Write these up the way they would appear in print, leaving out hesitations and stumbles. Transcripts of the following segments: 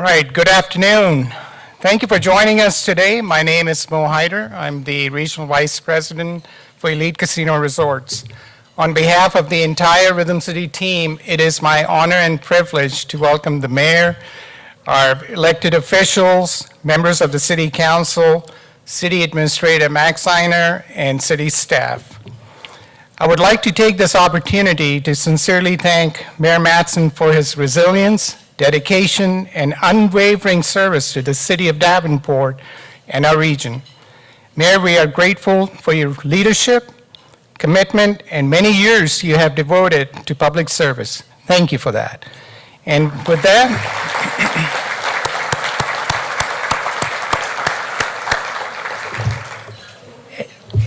All right, good afternoon. Thank you for joining us today. My name is Mo Hyder. I'm the Regional Vice President for Elite Casino Resorts. On behalf of the entire Rhythm City team, it is my honor and privilege to welcome the Mayor, our elected officials, members of the City Council, City Administrator Max Seiner, and City staff. I would like to take this opportunity to sincerely thank Mayor Matson for his resilience, dedication, and unwavering service to the City of Davenport and our region. Mayor, we are grateful for your leadership, commitment, and many years you have devoted to public service. Thank you for that. And with that,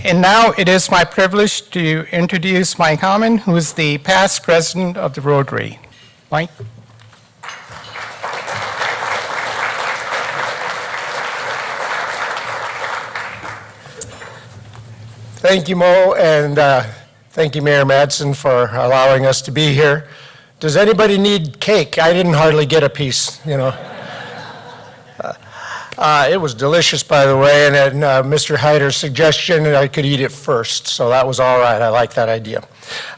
and now it is my privilege to introduce Mike Matson, who is the past president of the Rotary. Mike? Thank you, Mo, and thank you, Mayor Matson, for allowing us to be here. Does anybody need cake? I didn't hardly get a piece, you know. It was delicious, by the way, and at Mr. Hyder's suggestion, I could eat it first, so that was all right. I like that idea.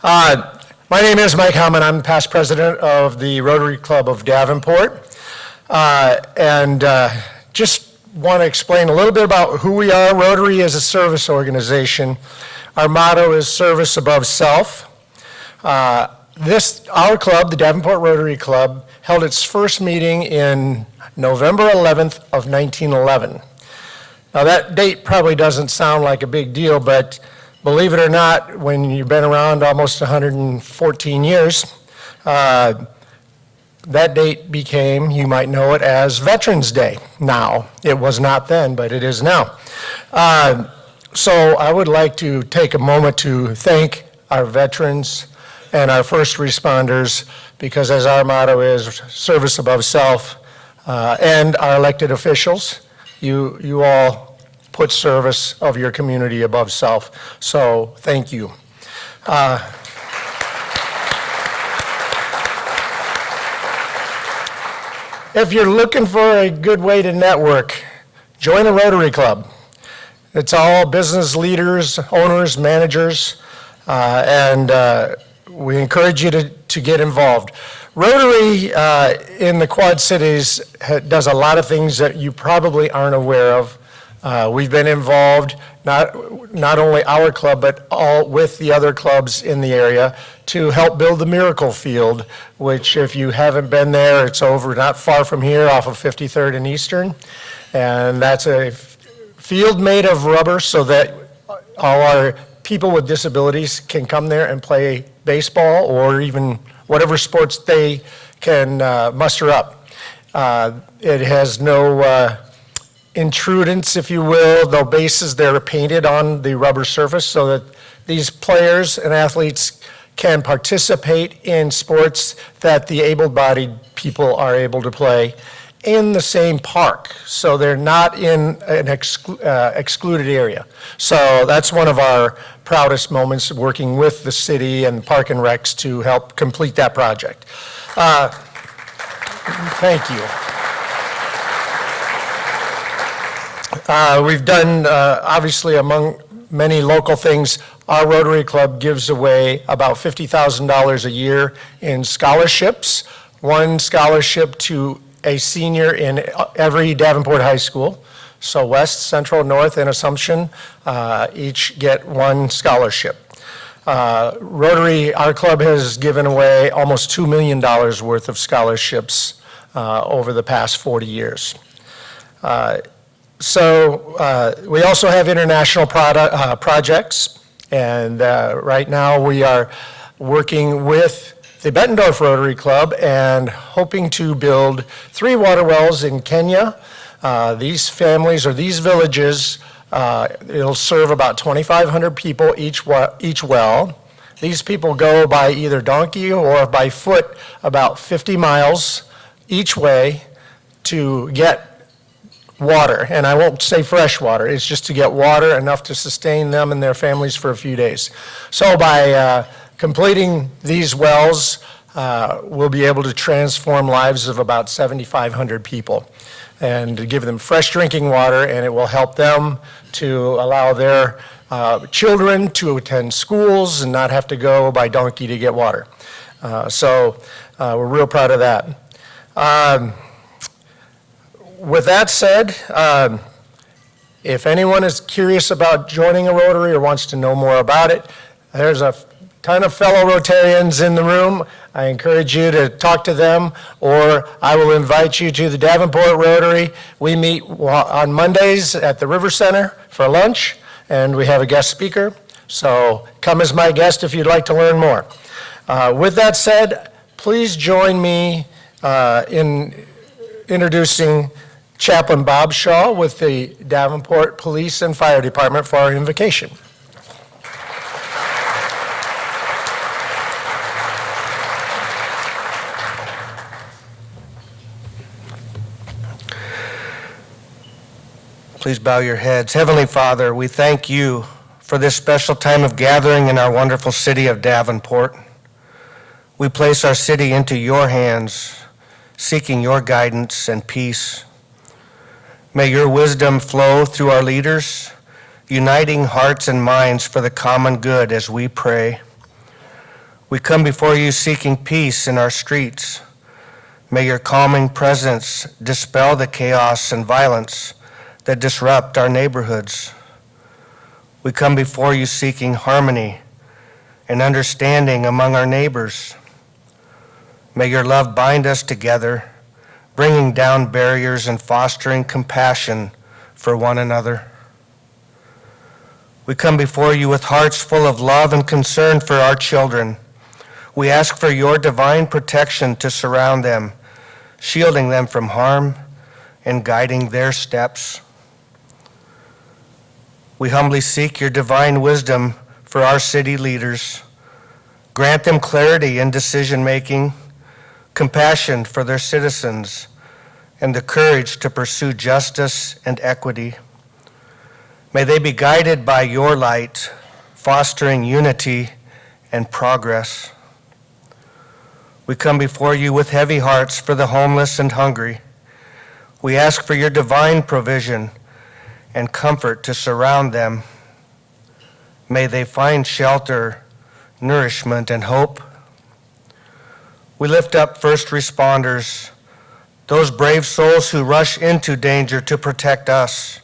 My name is Mike Matson. I'm past president of the Rotary Club of Davenport, and just want to explain a little bit about who we are. Rotary is a service organization. Our motto is service above self. Our club, the Davenport Rotary Club, held its first meeting in November 11th of 1911. Now that date probably doesn't sound like a big deal, but believe it or not, when you've been around almost 114 years, that date became, you might know it as Veterans Day now. It was not then, but it is now. So I would like to take a moment to thank our veterans and our first responders, because as our motto is service above self, and our elected officials, you all put service of your community above self. So thank you. If you're looking for a good way to network, join a Rotary Club. It's all business leaders, owners, managers, and we encourage you to get involved. Rotary in the Quad Cities does a lot of things that you probably aren't aware of. We've been involved, not only our club, but all with the other clubs in the area to help build the Miracle Field, which if you haven't been there, it's over not far from here off of 53rd and Eastern. And that's a field made of rubber so that all our people with disabilities can come there and play baseball or even whatever sports they can muster up. It has no intrudence, if you will. The bases, they're painted on the rubber surface so that these players and athletes can participate in sports that the able-bodied people are able to play in the same park. So they're not in an excluded area. So that's one of our proudest moments, working with the city and Park and Recs to help complete that project. Thank you. We've done, obviously, among many local things, our Rotary Club gives away about $50,000 a year in scholarships. One scholarship to a senior in every Davenport high school. So West, Central, North, and Assumption each get one scholarship. Rotary, our club has given away almost $2 million worth of scholarships over the past 40 years. So we also have international projects, and right now we are working with the Bettendorf Rotary Club and hoping to build 3 water wells in Kenya. These families or these villages, it'll serve about 2,500 people each well. These people go by either donkey or by foot about 50 miles each way to get water, and I won't say fresh water, it's just to get water enough to sustain them and their families for a few days. So by completing these wells, we'll be able to transform lives of about 7,500 people and to give them fresh drinking water, and it will help them to allow their children to attend schools and not have to go by donkey to get water. So we're real proud of that. With that said, if anyone is curious about joining a Rotary or wants to know more about it, there's a ton of fellow Rotarians in the room. I encourage you to talk to them, or I will invite you to the Davenport Rotary. We meet on Mondays at the River Center for lunch, and we have a guest speaker. So come as my guest if you'd like to learn more. With that said, please join me in introducing Chaplain Bob Shaw with the Davenport Police and Fire Department for our invocation. Please bow your heads. Heavenly Father, we thank you for this special time of gathering in our wonderful city of Davenport. We place our city into your hands, seeking your guidance and peace. May your wisdom flow through our leaders, uniting hearts and minds for the common good as we pray. We come before you seeking peace in our streets. May your calming presence dispel the chaos and violence that disrupt our neighborhoods. We come before you seeking harmony and understanding among our neighbors. May your love bind us together, bringing down barriers and fostering compassion for one another. We come before you with hearts full of love and concern for our children. We ask for your divine protection to surround them, shielding them from harm and guiding their steps. We humbly seek your divine wisdom for our city leaders. Grant them clarity in decision-making, compassion for their citizens, and the courage to pursue justice and equity. May they be guided by your light, fostering unity and progress. We come before you with heavy hearts for the homeless and hungry. We ask for your divine provision and comfort to surround them. May they find shelter, nourishment, and hope. We lift up first responders, those brave souls who rush into danger to protect us.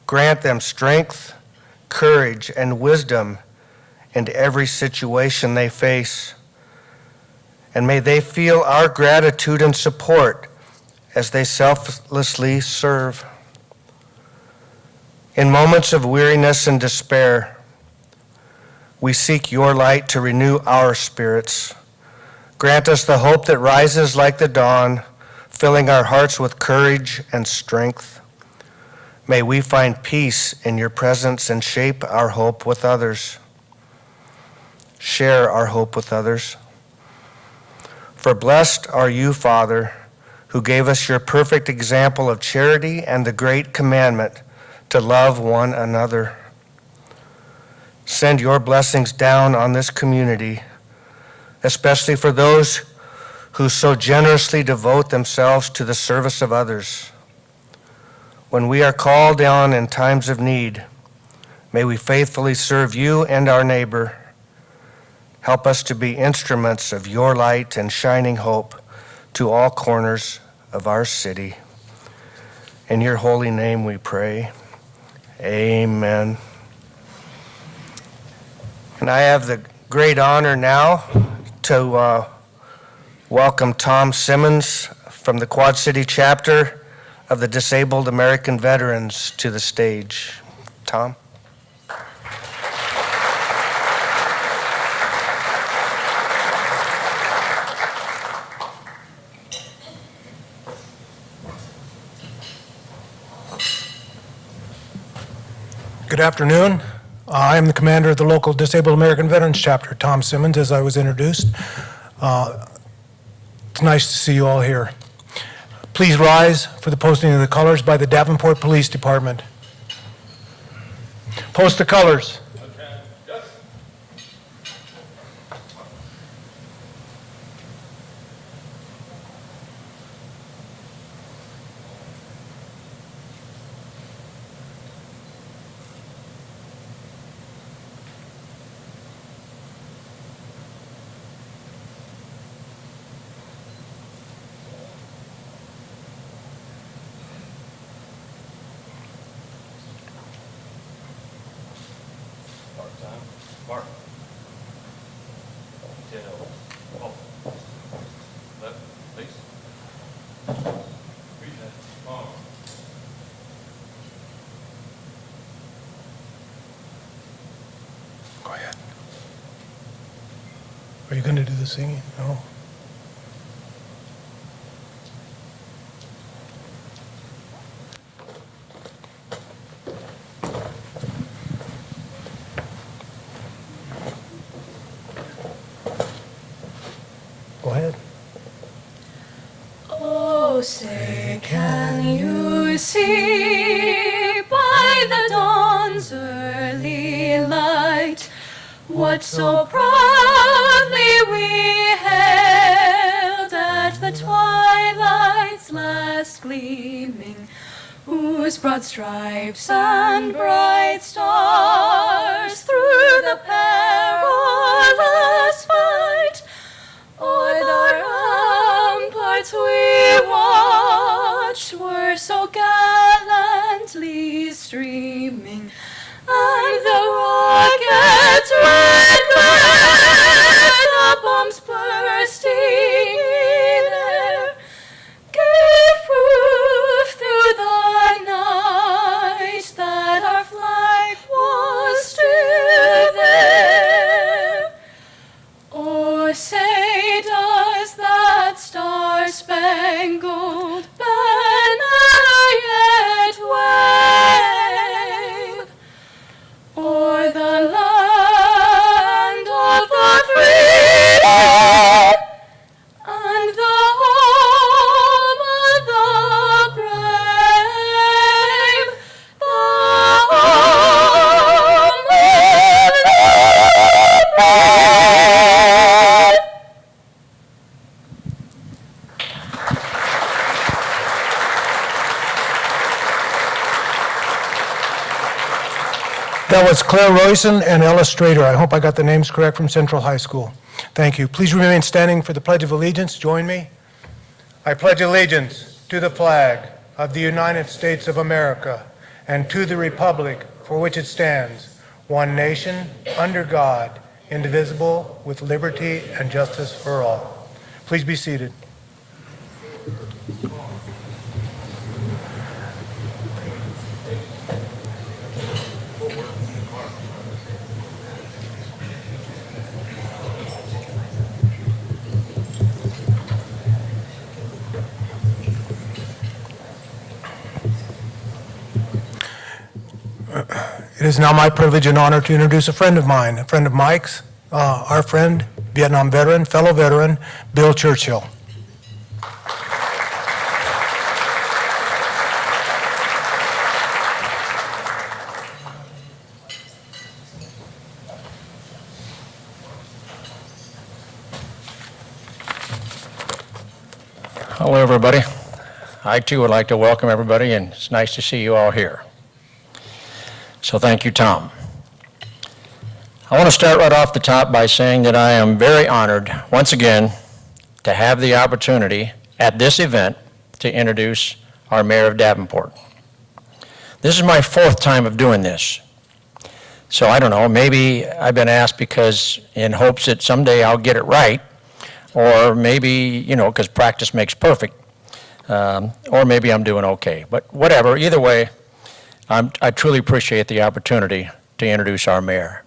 Grant them strength, courage, and wisdom in every situation they face. And may they feel our gratitude and support as they selflessly serve. In moments of weariness and despair, we seek your light to renew our spirits. Grant us the hope that rises like the dawn, filling our hearts with courage and strength. May we find peace in your presence and shape our hope with others. Share our hope with others. For blessed are you, Father, who gave us your perfect example of charity and the great commandment to love one another. Send your blessings down on this community, especially for those who so generously devote themselves to the service of others. When we are called on in times of need, may we faithfully serve you and our neighbor. Help us to be instruments of your light and shining hope to all corners of our city. In your holy name we pray. Amen. And I have the great honor now to welcome Tom Simmons from the Quad City chapter of the Disabled American Veterans to the stage. Tom? Good afternoon. I am the commander of the local Disabled American Veterans Chapter, Tom Simmons, as I was introduced. It's nice to see you all here. Please rise for the posting of the colors by the Davenport Police Department. Post the colors. Mark. Oh. Left, please. Reach that. Arm. Go ahead. Are you going to do the singing? No. Go ahead. Oh, say, can you see by the dawn's early light what so proudly we hailed at the twilight's last gleaming, whose broad stripes and bright stars through the perilous fight o'er the ramparts we watched were so gallantly streaming, and the rockets' red glare, the bombs bursting in air, gave proof through the night that our flag was still there. Or say, does that star-spangled banner yet wave o'er the land of the free and the home of the brave, the home of the brave? That was Claire Royson and Ella Strader. I hope I got the names correct, from Central High School. Thank you. Please remain standing for the Pledge of Allegiance. Join me. I pledge allegiance to the flag of the United States of America and to the republic for which it stands, one nation, under God, indivisible, with liberty and justice for all. Please be seated. It is now my privilege and honor to introduce a friend of mine, a friend of Mike's, our friend, Vietnam veteran, fellow veteran, Bill Churchill. Hello, everybody. I, too, would like to welcome everybody, and it's nice to see you all here. So thank you, Tom. I want to start right off the top by saying that I am very honored, once again, to have the opportunity at this event to introduce our Mayor of Davenport. This is my fourth time of doing this. So I don't know, maybe I've been asked because in hopes that someday I'll get it right, or maybe, you know, because practice makes perfect, or maybe I'm doing okay. But whatever, either way, I truly appreciate the opportunity to introduce our mayor.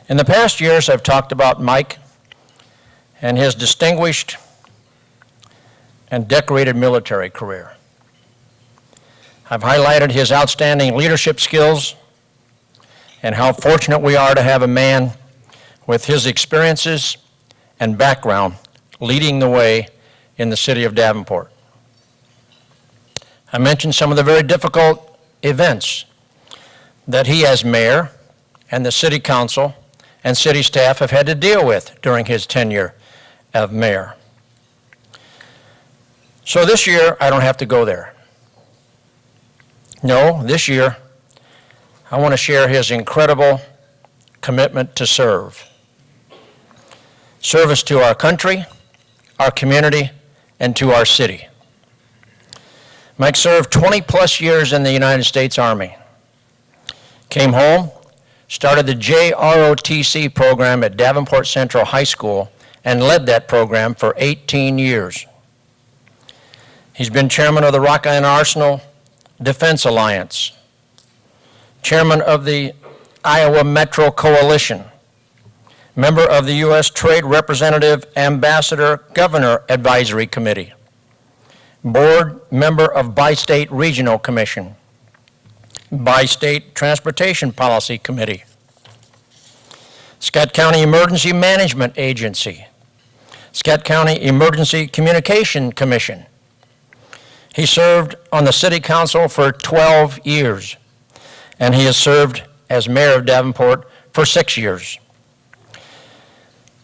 In the past years, I've talked about Mike and his distinguished and decorated military career. I've highlighted his outstanding leadership skills and how fortunate we are to have a man with his experiences and background leading the way in the city of Davenport. I mentioned some of the very difficult events that he as mayor and the city council and city staff have had to deal with during his tenure of mayor. So this year, I don't have to go there. No, this year, I want to share his incredible commitment to serve. Service to our country, our community, and to our city. Mike served 20 plus years in the United States Army. Came home, started the JROTC program at Davenport Central High School and led that program for 18 years. He's been chairman of the Rock Island Arsenal Defense Alliance, chairman of the Iowa Metro Coalition, member of the U.S. Trade Representative Ambassador Governor Advisory Committee, board member of Bi-State Regional Commission, Bi-State Transportation Policy Committee, Scott County Emergency Management Agency, Scott County Emergency Communication Commission. He served on the City Council for 12 years, and he has served as mayor of Davenport for 6 years.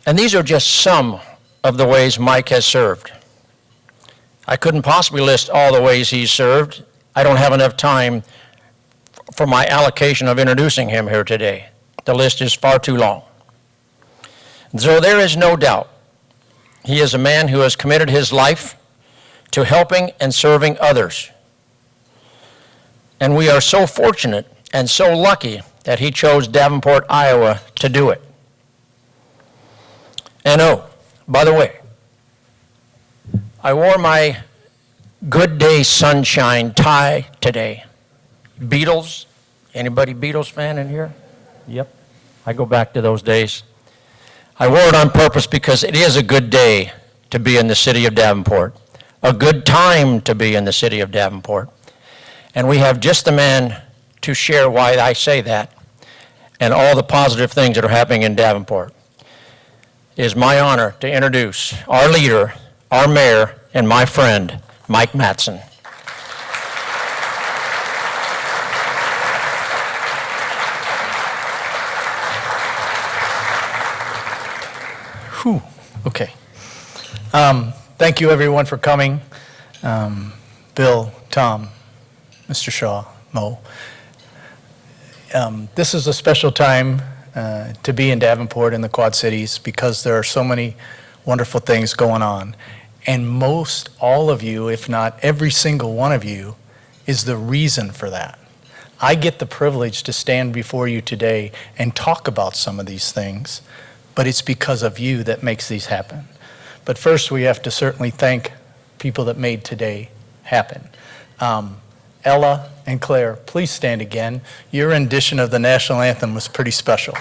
And these are just some of the ways Mike has served. I couldn't possibly list all the ways he's served. I don't have enough time for my allocation of introducing him here today. The list is far too long. So there is no doubt he is a man who has committed his life to helping and serving others. And we are so fortunate and so lucky that he chose Davenport, Iowa to do it. And oh, by the way, I wore my Good Day Sunshine tie today. Beatles, anybody Beatles fan in here? Yep, I go back to those days. I wore it on purpose because it is a good day to be in the city of Davenport, a good time to be in the city of Davenport. And we have just the man to share why I say that and all the positive things that are happening in Davenport. It is my honor to introduce our leader, our mayor, and my friend, Mike Matson. Whew, okay. Thank you, everyone, for coming. Bill, Tom, Mr. Shaw, Mo. This is a special time to be in Davenport in the Quad Cities because there are so many wonderful things going on. And most all of you, if not every single one of you, is the reason for that. I get the privilege to stand before you today and talk about some of these things, but it's because of you that makes these happen. But first, we have to certainly thank people that made today happen. Ella and Claire, please stand again. Your rendition of the national anthem was pretty special.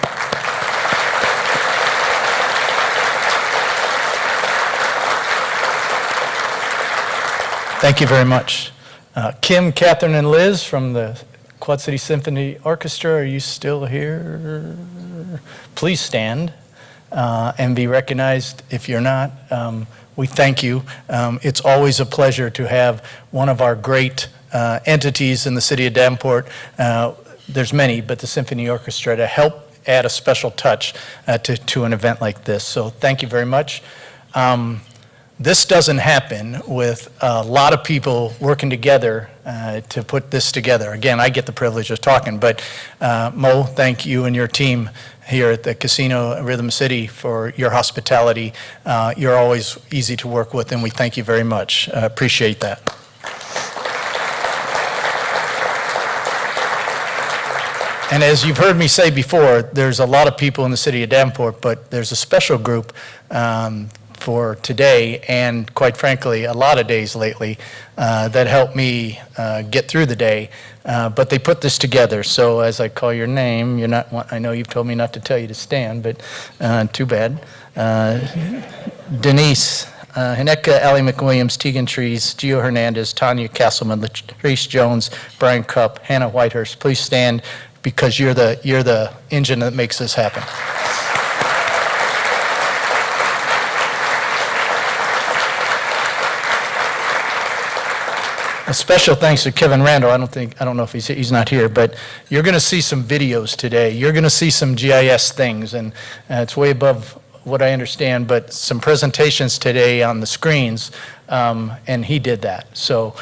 Thank you very much. Kim, Catherine, and Liz from the Quad City Symphony Orchestra, are you still here? Please stand and be recognized if you're not. We thank you. It's always a pleasure to have one of our great entities in the city of Davenport. There's many, but the Symphony Orchestra to help add a special touch to an event like this. So thank you very much. This doesn't happen with a lot of people working together to put this together. Again, I get the privilege of talking, but Mo, thank you and your team here at the Casino Rhythm City for your hospitality. You're always easy to work with, and we thank you very much. Appreciate that. And as you've heard me say before, there's a lot of people in the city of Davenport, but there's a special group for today and, quite frankly, a lot of days lately that helped me get through the day. But they put this together. So as I call your name, you're not. I know you've told me not to tell you to stand, but too bad. Denise, Hineka, Allie McWilliams, Tegan Trees, Gio Hernandez, Tanya Castleman, Latrice Jones, Brian Cupp, Hannah Whitehurst. Please stand because you're the engine that makes this happen. A special thanks to Kevin Randall. I don't know if he's not here, but you're going to see some videos today. You're going to see some GIS things, and it's way above what I understand, but some presentations today on the screens, and he did that. So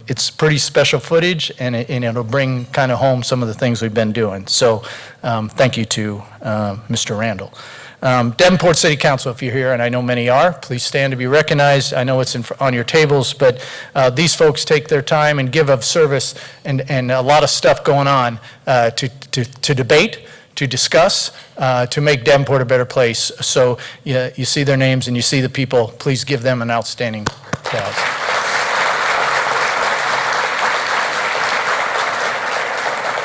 it's pretty special footage, and it'll bring kind of home some of the things we've been doing. So thank you to Mr. Randall. Davenport City Council, if you're here, and I know many are, please stand to be recognized. I know it's on your tables, but these folks take their time and give of service and a lot of stuff going on to debate, to discuss, to make Davenport a better place. So you see their names and you see the people. Please give them an outstanding applause.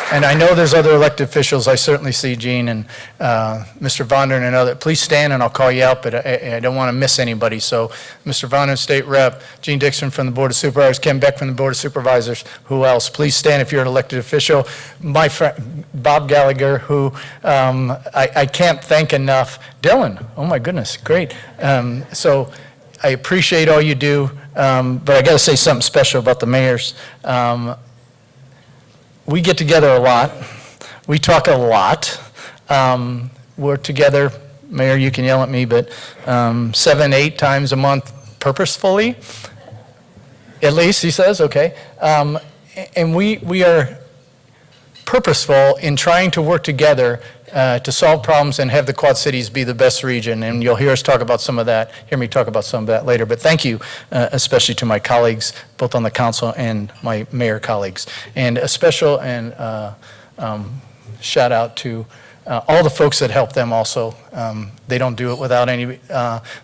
And I know there's other elected officials. I certainly see Gene and Mr. Vondern and other. Please stand and I'll call you out, but I don't want to miss anybody. So Mr. Vondern, State Rep, Gene Dixon from the Board of Supervisors, Ken Beck from the Board of Supervisors. Who else? Please stand if you're an elected official. My friend, Bob Gallagher, who I can't thank enough. Dylan, oh my goodness, great. So I appreciate all you do, but I got to say something special about the mayors. We get together a lot. We talk a lot. We're together, Mayor, you can yell at me, but 7, 8 times a month purposefully, at least, he says, okay. And we are purposeful in trying to work together to solve problems and have the Quad Cities be the best region. And you'll hear us talk about some of that, hear me talk about some of that later. But thank you, especially to my colleagues, both on the council and my mayor colleagues. And a special and shout out to all the folks that help them also. They don't do it without any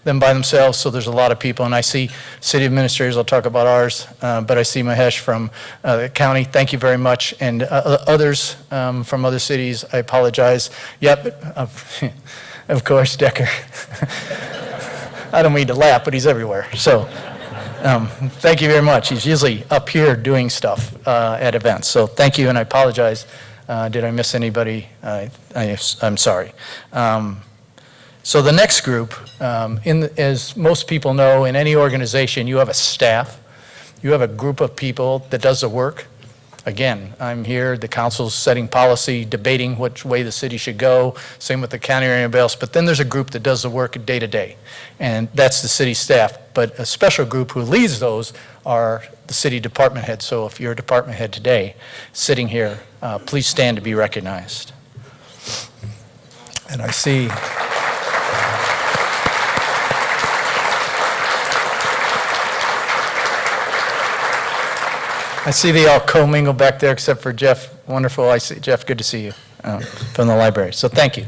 them by themselves, so there's a lot of people. And I see city administrators, I'll talk about ours, but I see Mahesh from the county. Thank you very much. And others from other cities, I apologize. Yep, of course, Decker. I don't mean to laugh, but he's everywhere. So thank you very much. He's usually up here doing stuff at events. So thank you, and I apologize. Did I miss anybody? I'm sorry. So the next group, as most people know, in any organization, you have a staff. You have a group of people that does the work. Again, I'm here, the council's setting policy, debating which way the city should go, same with the county or anybody else, but then there's a group that does the work day to day, and that's the city staff. But a special group who leads those are the city department heads. So if you're a department head today, sitting here, please stand to be recognized. And I see they all commingle back there except for Jeff. Wonderful. I see Jeff. Good to see you from the library. So thank you.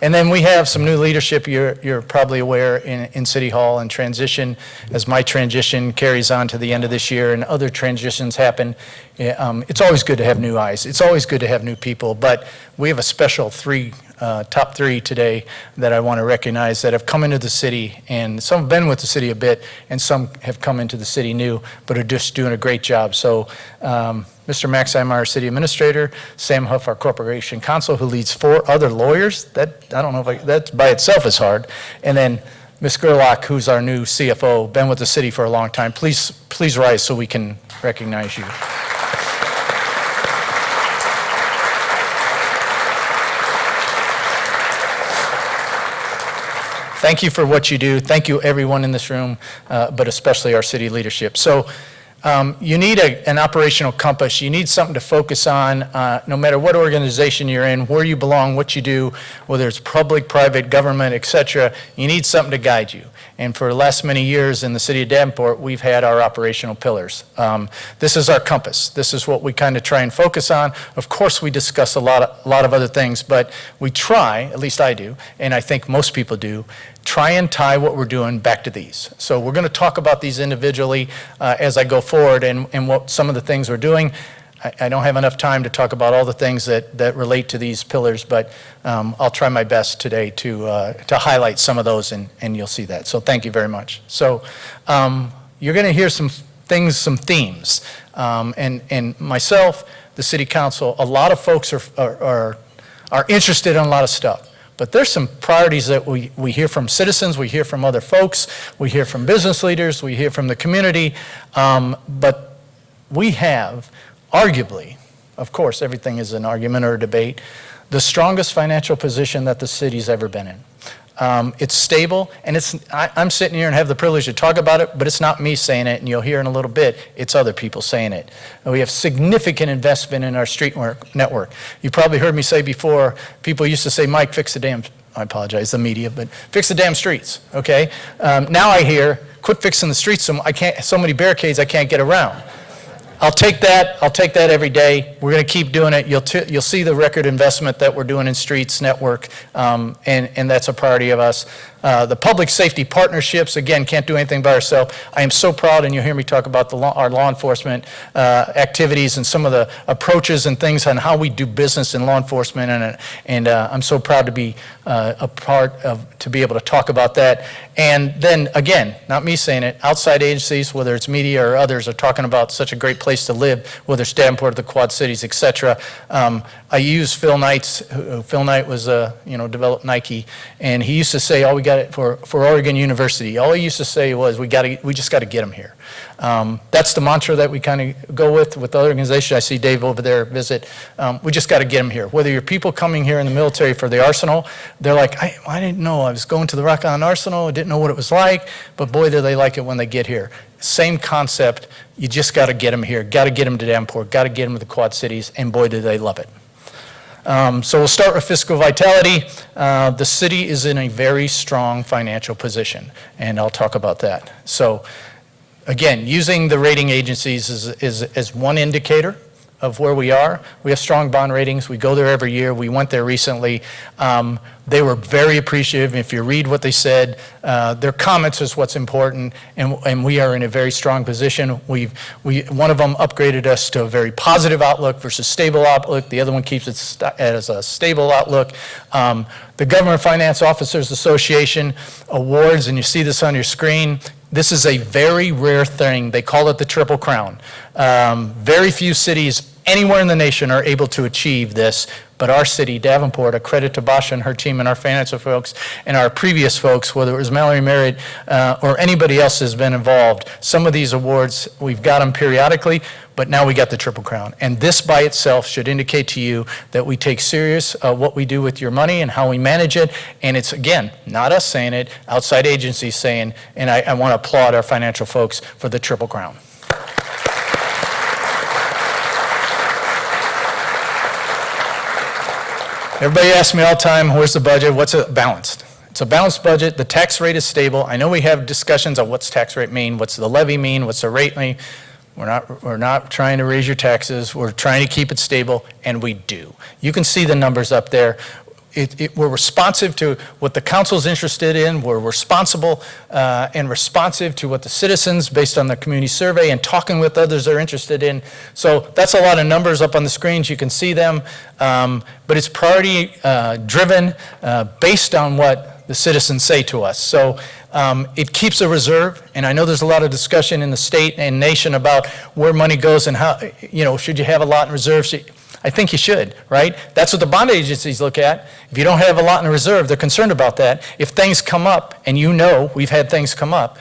And then we have some new leadership you're probably aware in City Hall and transition. As my transition carries on to the end of this year and other transitions happen, it's always good to have new eyes. It's always good to have new people. But we have a special top three today that I want to recognize that have come into the city, and some have been with the city a bit, and some have come into the city new, but are just doing a great job. So Mr. Max Simar, our city administrator, Sam Huff, our corporation counsel, who leads 4 other lawyers. That by itself is hard. And then Ms. Gerlach, who's our new CFO, been with the city for a long time. Please rise so we can recognize you. Thank you for what you do. Thank you, everyone in this room, but especially our city leadership. So you need an operational compass. You need something to focus on, no matter what organization you're in, where you belong, what you do, whether it's public, private, government, etc. You need something to guide you. And for the last many years in the city of Davenport, we've had our operational pillars. This is our compass. This is what we kind of try and focus on. Of course, we discuss a lot of other things, but we try, at least I do, and I think most people do, try and tie what we're doing back to these. So we're going to talk about these individually as I go forward and what some of the things we're doing. I don't have enough time to talk about all the things that relate to these pillars, but I'll try my best today to highlight some of those, and you'll see that. So thank you very much. So you're going to hear some things, some themes, and myself, the city council, a lot of folks are interested in a lot of stuff. But there's some priorities that we hear from citizens, we hear from other folks, we hear from business leaders, we hear from the community, but we have, arguably, of course, everything is an argument or a debate, the strongest financial position that the city's ever been in. It's stable, and I'm sitting here and have the privilege to talk about it, but it's not me saying it, and you'll hear in a little bit, it's other people saying it. And we have significant investment in our street network. You probably heard me say before, people used to say, Mike, fix the damn, I apologize, the media, but fix the damn streets, okay? Now I hear, quit fixing the streets, so many barricades I can't get around. I'll take that every day. We're going to keep doing it. You'll see the record investment that we're doing in streets network, and that's a priority of us. The public safety partnerships, again, can't do anything by ourselves. I am so proud, and you'll hear me talk about our law enforcement activities and some of the approaches and things on how we do business in law enforcement, and I'm so proud to be to be able to talk about that. And then, again, not me saying it, outside agencies, whether it's media or others, are talking about such a great place to live, whether it's Davenport or the Quad Cities, et cetera. I use Phil Knight's. Phil Knight was, developed Nike, and he used to say, all we got it for Oregon University. All he used to say was, we just got to get them here. That's the mantra that we kind of go with the other organization. I see Dave over there visit. We just got to get them here. Whether you're people coming here in the military for the arsenal, they're like, I didn't know. I was going to the Rock Island Arsenal. I didn't know what it was like, but boy, do they like it when they get here. Same concept. You just got to get them here. Got to get them to Davenport. Got to get them to the Quad Cities, and boy, do they love it. So we'll start with fiscal vitality. The city is in a very strong financial position, and I'll talk about that. So again, using the rating agencies is one indicator of where we are. We have strong bond ratings. We go there every year. We went there recently. They were very appreciative. If you read what they said, their comments is what's important, and we are in a very strong position. One of them upgraded us to a very positive outlook versus stable outlook. The other one keeps it as a stable outlook. The Government Finance Officers Association awards, and you see this on your screen. This is a very rare thing. They call it the Triple Crown. Very few cities anywhere in the nation are able to achieve this, but our city, Davenport, a credit to Basha and her team and our financial folks and our previous folks, whether it was Mallory Merritt or anybody else has been involved. Some of these awards, we've got them periodically, but now we got the Triple Crown. And this by itself should indicate to you that we take serious what we do with your money and how we manage it. And it's, again, not us saying it, outside agencies saying, and I want to applaud our financial folks for the Triple Crown. Everybody asks me all the time, where's the budget? What's it balanced? It's a balanced budget. The tax rate is stable. I know we have discussions on what's tax rate mean, what's the levy mean, what's the rate mean. We're not trying to raise your taxes. We're trying to keep it stable, and we do. You can see the numbers up there. We're responsive to what the council's interested in. We're responsible and responsive to what the citizens, based on the community survey and talking with others, are interested in. So that's a lot of numbers up on the screens. You can see them. But it's priority driven based on what the citizens say to us. So it keeps a reserve, and I know there's a lot of discussion in the state and nation about where money goes and how, should you have a lot in reserves? I think you should, right? That's what the bond agencies look at. If you don't have a lot in reserve, they're concerned about that. If things come up, and we've had things come up,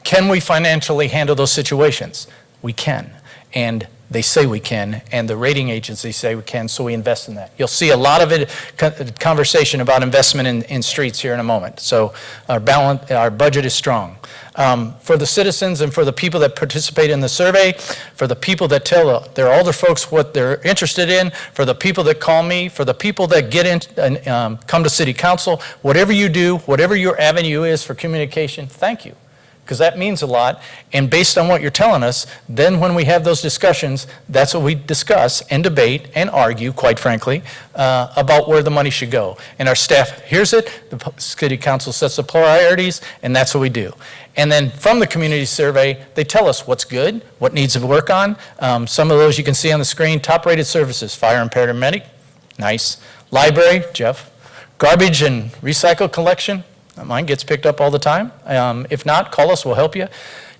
can we financially handle those situations? We can, and they say we can, and the rating agencies say we can, so we invest in that. You'll see a lot of it, conversation about investment in streets here in a moment. So our budget is strong. For the citizens and for the people that participate in the survey, for the people that tell their older folks what they're interested in, for the people that call me, for the people that get in and come to city council, whatever you do, whatever your avenue is for communication, thank you, because that means a lot. And based on what you're telling us, then when we have those discussions, that's what we discuss and debate and argue, quite frankly, about where the money should go. And our staff hears it, the city council sets the priorities, and that's what we do. And then from the community survey, they tell us what's good, what needs to work on. Some of those you can see on the screen. Top-rated services, fire and paramedic, nice. Library, Jeff. Garbage and recycle collection, mine gets picked up all the time. If not, call us, we'll help you.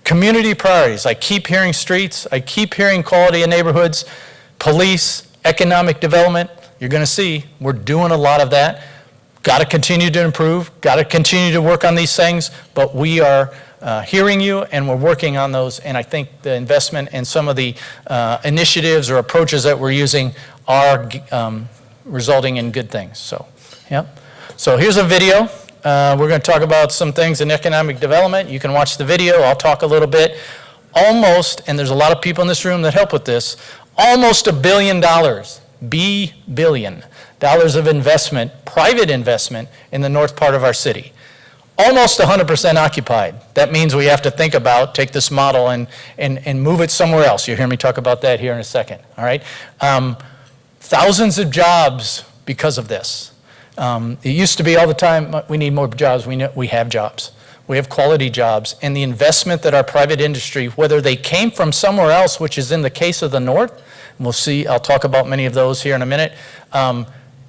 Community priorities, I keep hearing streets, I keep hearing quality of neighborhoods, police, economic development. You're going to see we're doing a lot of that. Got to continue to improve, got to continue to work on these things, but we are hearing you, and we're working on those, and I think the investment and some of the initiatives or approaches that we're using are resulting in good things. So, yep. So here's a video. We're going to talk about some things in economic development. You can watch the video. I'll talk a little bit. Almost, and there's a lot of people in this room that help with this, almost $1 billion, billion dollars of investment, private investment, in the north part of our city. almost 100% occupied. That means we have to think about, take this model and move it somewhere else. You'll hear me talk about that here in a second, all right? Thousands of jobs because of this. It used to be all the time, we need more jobs. We have jobs. We have quality jobs. And the investment that our private industry, whether they came from somewhere else, which is in the case of the North, and we'll see, I'll talk about many of those here in a minute,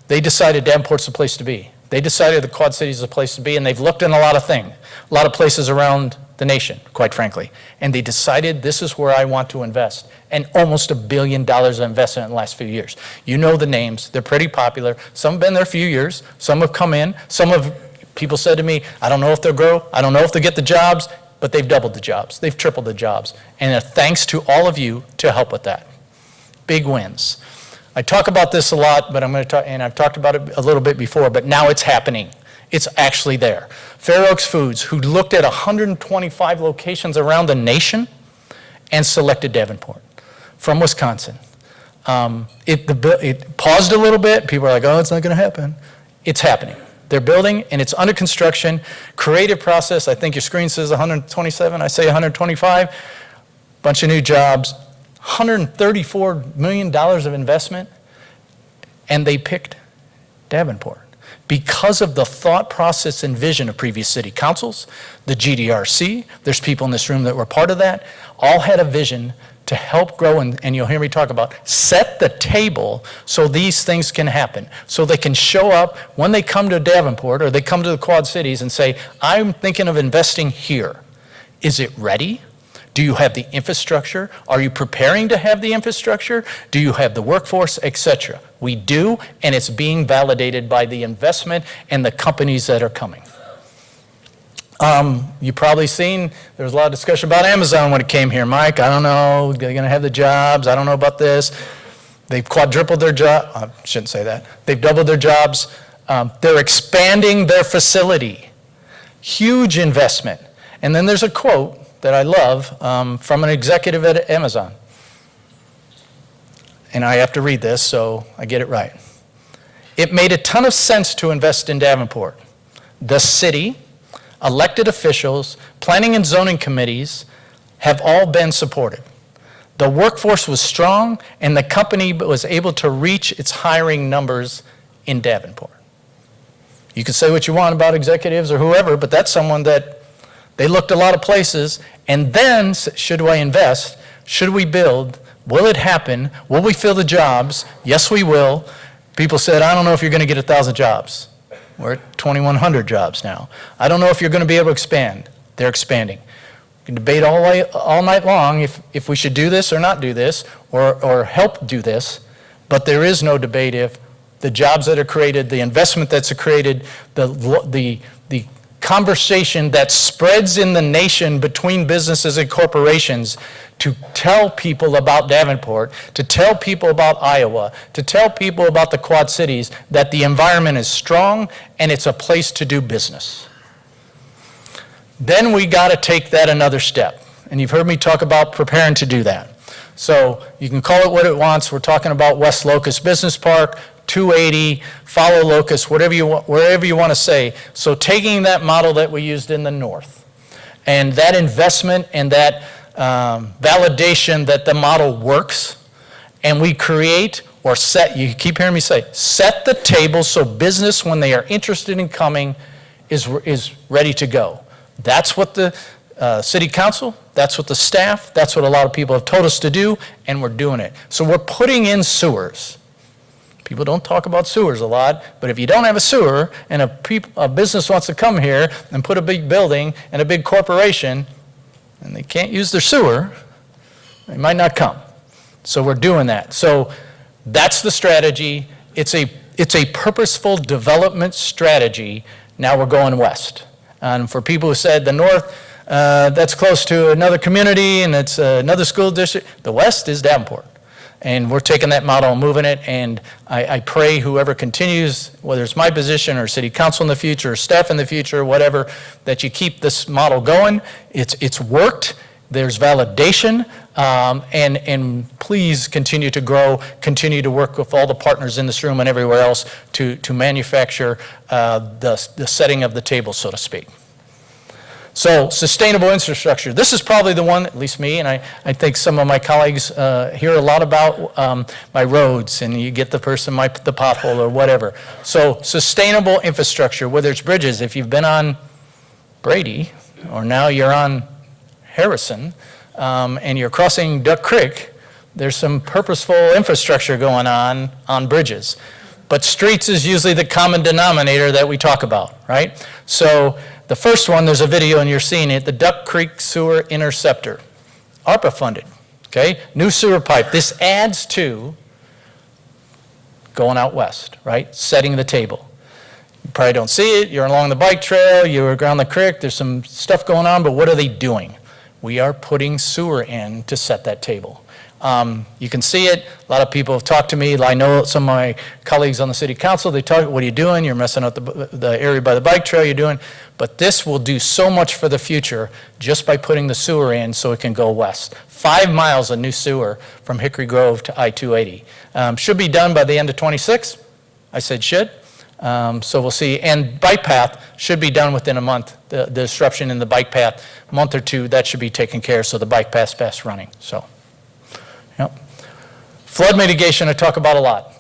they decided Davenport's the place to be. They decided the Quad Cities is the place to be, and they've looked in a lot of things, a lot of places around the nation, quite frankly. And they decided this is where I want to invest. And almost $1 billion of investment in the last few years. You know the names, they're pretty popular. Some have been there a few years, some have come in, people said to me, I don't know if they'll grow, I don't know if they'll get the jobs, but they've doubled the jobs, they've tripled the jobs. And thanks to all of you to help with that. Big wins. I talk about this a lot, but I'm going to talk, and I've talked about it a little bit before, but now it's happening. It's actually there. Fair Oaks Foods, who looked at 125 locations around the nation and selected Davenport from Wisconsin. It paused a little bit. People are like, oh, it's not going to happen. It's happening. They're building, and it's under construction. Creative process. I think your screen says 127. I say 125. Bunch of new jobs. $134 million of investment, and they picked Davenport because of the thought process and vision of previous city councils, the GDRC, there's people in this room that were part of that, all had a vision to help grow, and you'll hear me talk about, set the table so these things can happen, so they can show up when they come to Davenport or they come to the Quad Cities and say, I'm thinking of investing here. Is it ready? Do you have the infrastructure? Are you preparing to have the infrastructure? Do you have the workforce, etc.? We do, and it's being validated by the investment and the companies that are coming. You've probably seen, there was a lot of discussion about Amazon when it came here. Mike, I don't know, they're going to have the jobs. I don't know about this. They've quadrupled their job. I shouldn't say that. They've doubled their jobs. They're expanding their facility. Huge investment. And then there's a quote that I love from an executive at Amazon. And I have to read this so I get it right. It made a ton of sense to invest in Davenport. The city, elected officials, planning and zoning committees have all been supportive. The workforce was strong, and the company was able to reach its hiring numbers in Davenport. You can say what you want about executives or whoever, but that's someone that they looked a lot of places, and then, should I invest? Should we build? Will it happen? Will we fill the jobs? Yes, we will. People said, I don't know if you're going to get 1,000 jobs. We're at 2,100 jobs now. I don't know if you're going to be able to expand. They're expanding. We can debate all night long if we should do this or not do this, or help do this, but there is no debate if the jobs that are created, the investment that's created, the conversation that spreads in the nation between businesses and corporations to tell people about Davenport, to tell people about Iowa, to tell people about the Quad Cities, that the environment is strong and it's a place to do business. Then we got to take that another step. And you've heard me talk about preparing to do that. So you can call it what it wants. We're talking about West Locust Business Park, 280, follow Locust, wherever you want to say. So taking that model that we used in the North, and that investment and that validation that the model works, and we create or set, you keep hearing me say, set the table so business, when they are interested in coming, is ready to go. That's what the city council, that's what the staff, that's what a lot of people have told us to do, and we're doing it. So we're putting in sewers. People don't talk about sewers a lot, but if you don't have a sewer and a business wants to come here and put a big building and a big corporation, and they can't use their sewer, they might not come. So we're doing that. So that's the strategy. It's a purposeful development strategy. Now we're going west. And for people who said the North, that's close to another community and it's another school district, the West is Davenport. And we're taking that model and moving it, and I pray whoever continues, whether it's my position or city council in the future or staff in the future, whatever, that you keep this model going. It's worked. There's validation, and please continue to grow, continue to work with all the partners in this room and everywhere else to manufacture the setting of the table, so to speak. So sustainable infrastructure. This is probably the one, at least me, and I think some of my colleagues hear a lot about my roads, and you get the person, the pothole or whatever. So sustainable infrastructure, whether it's bridges, if you've been on Brady, or now you're on Harrison, and you're crossing Duck Creek, there's some purposeful infrastructure going on bridges. But streets is usually the common denominator that we talk about, right? So the first one, there's a video and you're seeing it, the Duck Creek Sewer Interceptor, ARPA funded, okay? New sewer pipe. This adds to going out west, right? Setting the table. You probably don't see it. You're along the bike trail. You're around the creek. There's some stuff going on, but what are they doing? We are putting sewer in to set that table. You can see it. A lot of people have talked to me. I know some of my colleagues on the city council, they talk, what are you doing? You're messing up the area by the bike trail, you're doing. But this will do so much for the future just by putting the sewer in so it can go west. 5 miles of new sewer from Hickory Grove to I-280. Should be done by the end of '26. I said should. So we'll see. And bike path should be done within a month. The disruption in the bike path, a month or two, that should be taken care of so the bike path's fast running. So. Yep. Flood mitigation, I talk about a lot.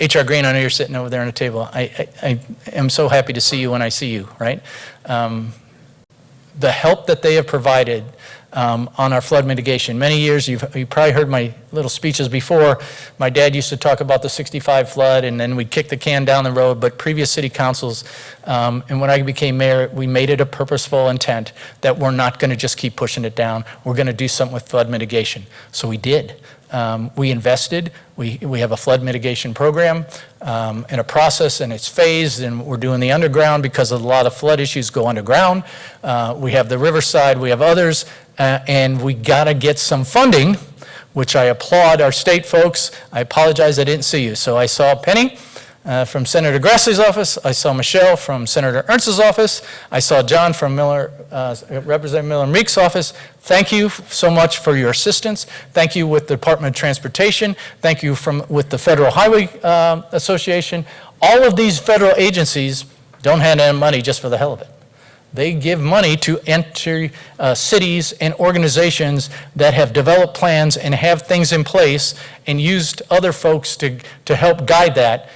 H.R. Green, I know you're sitting over there on the table. I am so happy to see you when I see you, right? The help that they have provided on our flood mitigation. Many years, you've probably heard my little speeches before. My dad used to talk about the 65 flood, and then we'd kick the can down the road, but previous city councils, and when I became mayor, we made it a purposeful intent that we're not going to just keep pushing it down. We're going to do something with flood mitigation. So we did. We invested. We have a flood mitigation program and a process, and it's phased, and we're doing the underground because a lot of flood issues go underground. We have the riverside. We have others. And we got to get some funding, which I applaud our state folks. I apologize I didn't see you. So I saw Penny from Senator Grassley's office. I saw Michelle from Senator Ernst's office. I saw John from Representative Miller-Meek's office. Thank you so much for your assistance. Thank you with the Department of Transportation. Thank you with the Federal Highway Association. All of these federal agencies don't hand in money just for the hell of it. They give money to enter cities and organizations that have developed plans and have things in place and used other folks to help guide that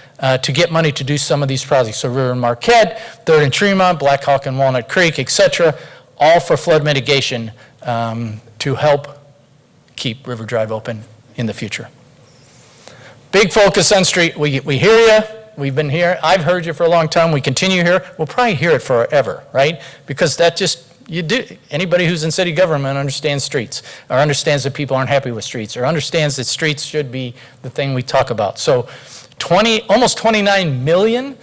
to get money to do some of these projects. So River and Marquette, Third and Tremont, Black Hawk and Walnut Creek, et cetera, all for flood mitigation to help keep River Drive open in the future. Big focus on street. We hear you. We've been here. I've heard you for a long time. We continue here. We'll probably hear it forever, right? Because that just, you do. Anybody who's in city government understands streets, or understands that people aren't happy with streets, or understands that streets should be the thing we talk about. So almost 29 million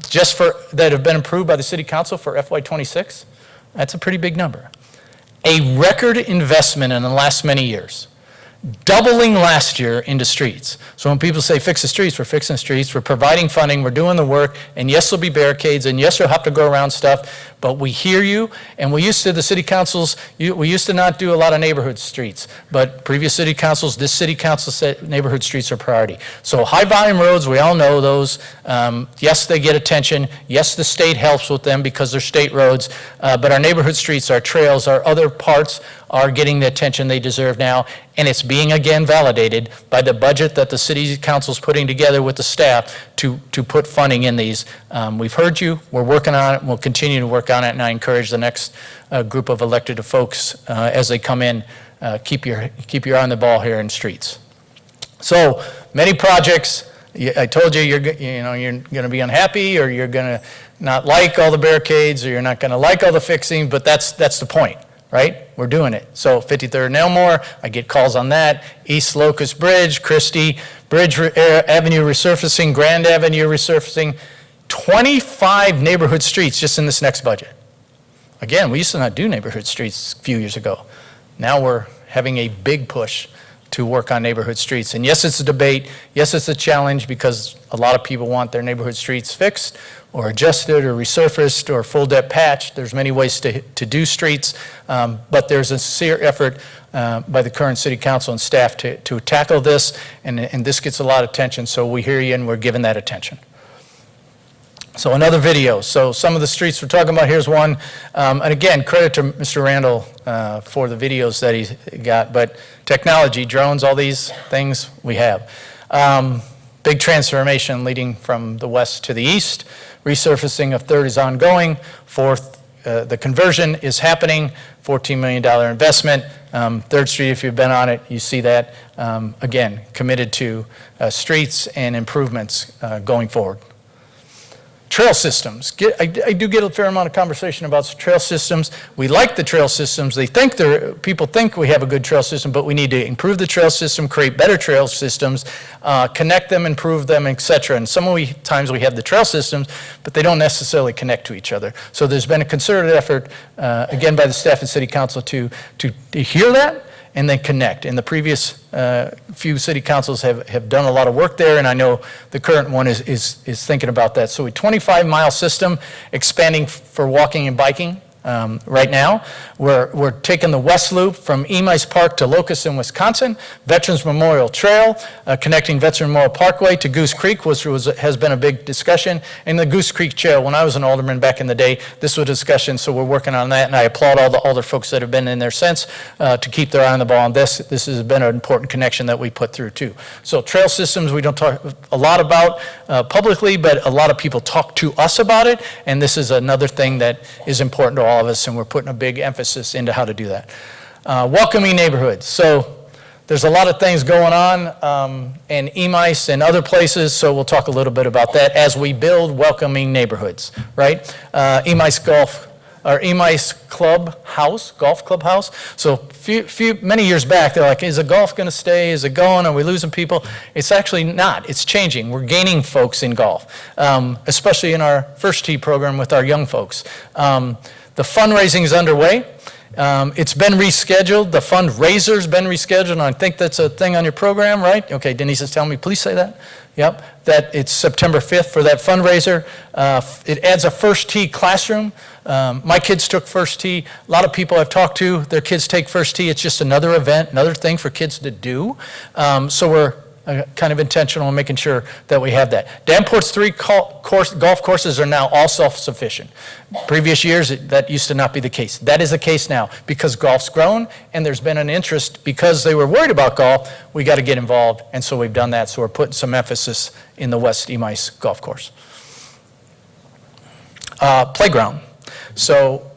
just that have been approved by the city council for FY26. That's a pretty big number. A record investment in the last many years. Doubling last year into streets. So when people say fix the streets, we're fixing the streets, we're providing funding, we're doing the work, and yes, there'll be barricades, and yes, you'll have to go around stuff, but we hear you, and we used to, the city councils, we used to not do a lot of neighborhood streets, but previous city councils, this city council said neighborhood streets are priority. So high volume roads, we all know those. Yes, they get attention. Yes, the state helps with them because they're state roads, but our neighborhood streets, our trails, our other parts are getting the attention they deserve now, and it's being again validated by the budget that the city council's putting together with the staff to put funding in these. We've heard you, we're working on it, and we'll continue to work on it, and I encourage the next group of elected folks as they come in, keep your eye on the ball here in streets. So many projects. I told you you're going to be unhappy, or you're going to not like all the barricades, or you're not going to like all the fixing, but that's the point. Right? We're doing it. So 53rd and Elmore, I get calls on that. East Locust Bridge, Christie Bridge Avenue resurfacing, Grand Avenue resurfacing. 25 neighborhood streets just in this next budget. Again, we used to not do neighborhood streets a few years ago. Now we're having a big push to work on neighborhood streets. And yes, it's a debate. Yes, it's a challenge because a lot of people want their neighborhood streets fixed or adjusted or resurfaced or full depth patched. There's many ways to do streets, but there's a sincere effort by the current city council and staff to tackle this, and this gets a lot of attention, so we hear you and we're giving that attention. So another video. So some of the streets we're talking about, here's one. And again, credit to Mr. Randall for the videos that he got. But technology, drones, all these things we have. Big transformation leading from the west to the east. Resurfacing of 3rd is ongoing. 4th, the conversion is happening. $14 million investment. 3rd Street, if you've been on it, you see that. Again, committed to streets and improvements going forward. Trail systems. I do get a fair amount of conversation about trail systems. We like the trail systems. People think we have a good trail system, but we need to improve the trail system, create better trail systems, connect them, improve them, etc. And times we have the trail systems, but they don't necessarily connect to each other. So there's been a concerted effort, again, by the staff and city council to hear that and then connect. And the previous few city councils have done a lot of work there, and I know the current one is thinking about that. So a 25-mile system expanding for walking and biking. Right now, we're taking the West Loop from Emice Park to Locust in Wisconsin, Veterans Memorial Trail, connecting Veterans Memorial Parkway to Goose Creek, which has been a big discussion, and the Goose Creek Trail. When I was an alderman back in the day, this was a discussion, so we're working on that, and I applaud all the alder folks that have been in there since to keep their eye on the ball on this. This has been an important connection that we put through too. So trail systems we don't talk a lot about publicly, but a lot of people talk to us about it, and this is another thing that is important to all of us, and we're putting a big emphasis into how to do that. Welcoming neighborhoods. So there's a lot of things going on in Emice and other places, so we'll talk a little bit about that as we build welcoming neighborhoods, right? Emice Golf Club House. So many years back, they're like, is the golf going to stay? Is it going? Are we losing people? It's actually not. It's changing. We're gaining folks in golf, especially in our First Tee program with our young folks. The fundraising is underway. It's been rescheduled. The fundraiser's been rescheduled, and I think that's a thing on your program, right? Okay, Denise is telling me, please say that. Yep, that it's September 5th for that fundraiser. It adds a First Tee classroom. My kids took First Tee. A lot of people I've talked to, their kids take First Tee. It's just another event, another thing for kids to do. So we're kind of intentional in making sure that we have that. Danport's 3 golf courses are now all self-sufficient. Previous years, that used to not be the case. That is the case now because golf's grown and there's been an interest because they were worried about golf. We got to get involved, and so we've done that. So we're putting some emphasis in the West Emice golf course. Playground. So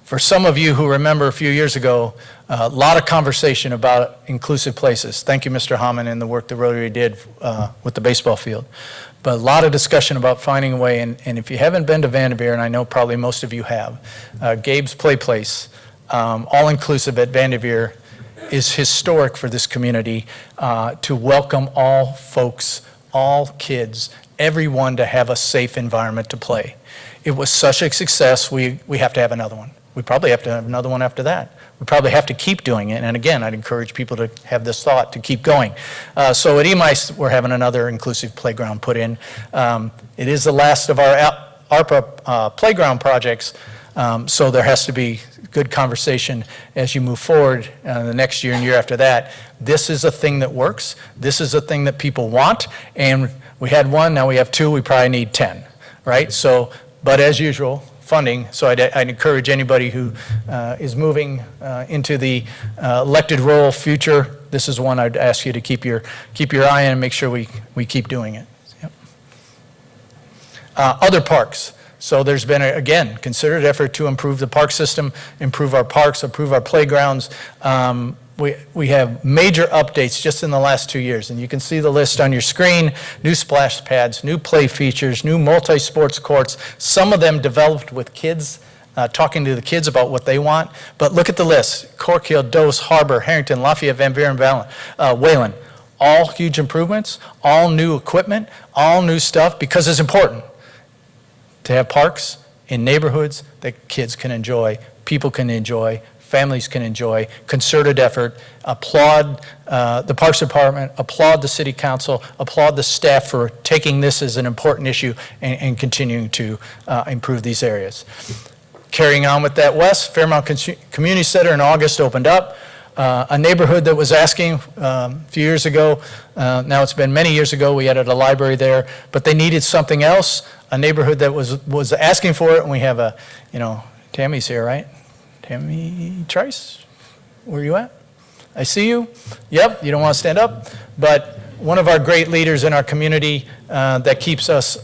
for some of you who remember a few years ago, a lot of conversation about inclusive places. Thank you, Mr. Hammond, and the work the Rotary did with the baseball field. But a lot of discussion about finding a way, and if you haven't been to Vanderveer, and I know probably most of you have, Gabe's Play Place, all-inclusive at Vanderveer, is historic for this community to welcome all folks, all kids, everyone to have a safe environment to play. It was such a success, we have to have another one. We probably have to have another one after that. We probably have to keep doing it. And again, I'd encourage people to have this thought to keep going. So at Emice, we're having another inclusive playground put in. It is the last of our ARPA playground projects. So there has to be good conversation as you move forward the next year and year after that. This is a thing that works. This is a thing that people want. And we had 1, now we have 2, we probably need 10, right? So, but as usual, funding. So I'd encourage anybody who is moving into the elected role future. This is one I'd ask you to keep your eye on and make sure we keep doing it. Yep. Other parks. So there's been, again, concerted effort to improve the park system, improve our parks, improve our playgrounds. We have major updates just in the last 2 years, and you can see the list on your screen. New splash pads, new play features, new multi-sports courts, some of them developed with kids, talking to the kids about what they want. But look at the list: Cork Hill, Dose, Harbor, Harrington, Lafayette, Van Buren, Wayland. All huge improvements, all new equipment, all new stuff, because it's important to have parks in neighborhoods that kids can enjoy, people can enjoy, families can enjoy. Concerted effort. Applaud the Parks Department, applaud the City Council, applaud the staff for taking this as an important issue and continuing to improve these areas. Carrying on with that west, Fairmount Community Center in August opened up. A neighborhood that was asking a few years ago, now it's been many years ago, we added a library there, but they needed something else. a neighborhood that was asking for it, and we have a, Tammy's here, right? Tammy Trice, where are you at? I see you. Yep, you don't want to stand up, but one of our great leaders in our community that keeps us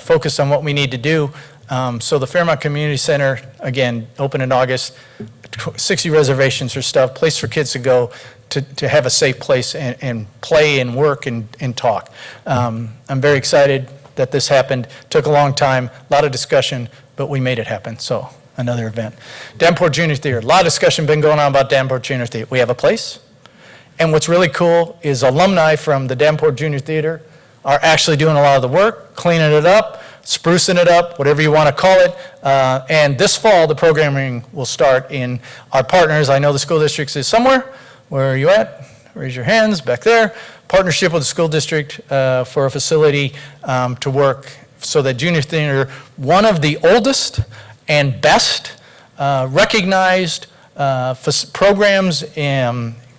focused on what we need to do. So the Fairmont Community Center, again, open in August, 60 reservations for stuff, place for kids to go to have a safe place and play and work and talk. I'm very excited that this happened. Took a long time, a lot of discussion, but we made it happen, so another event. Davenport Junior Theater, a lot of discussion been going on about Davenport Junior Theater. We have a place, and what's really cool is alumni from the Davenport Junior Theater are actually doing a lot of the work, cleaning it up, sprucing it up, whatever you want to call it. And this fall, the programming will start in our partners. I know the school district is somewhere. Where are you at? Raise your hands back there. Partnership with the school district for a facility to work so that Junior Theater, one of the oldest and best recognized programs,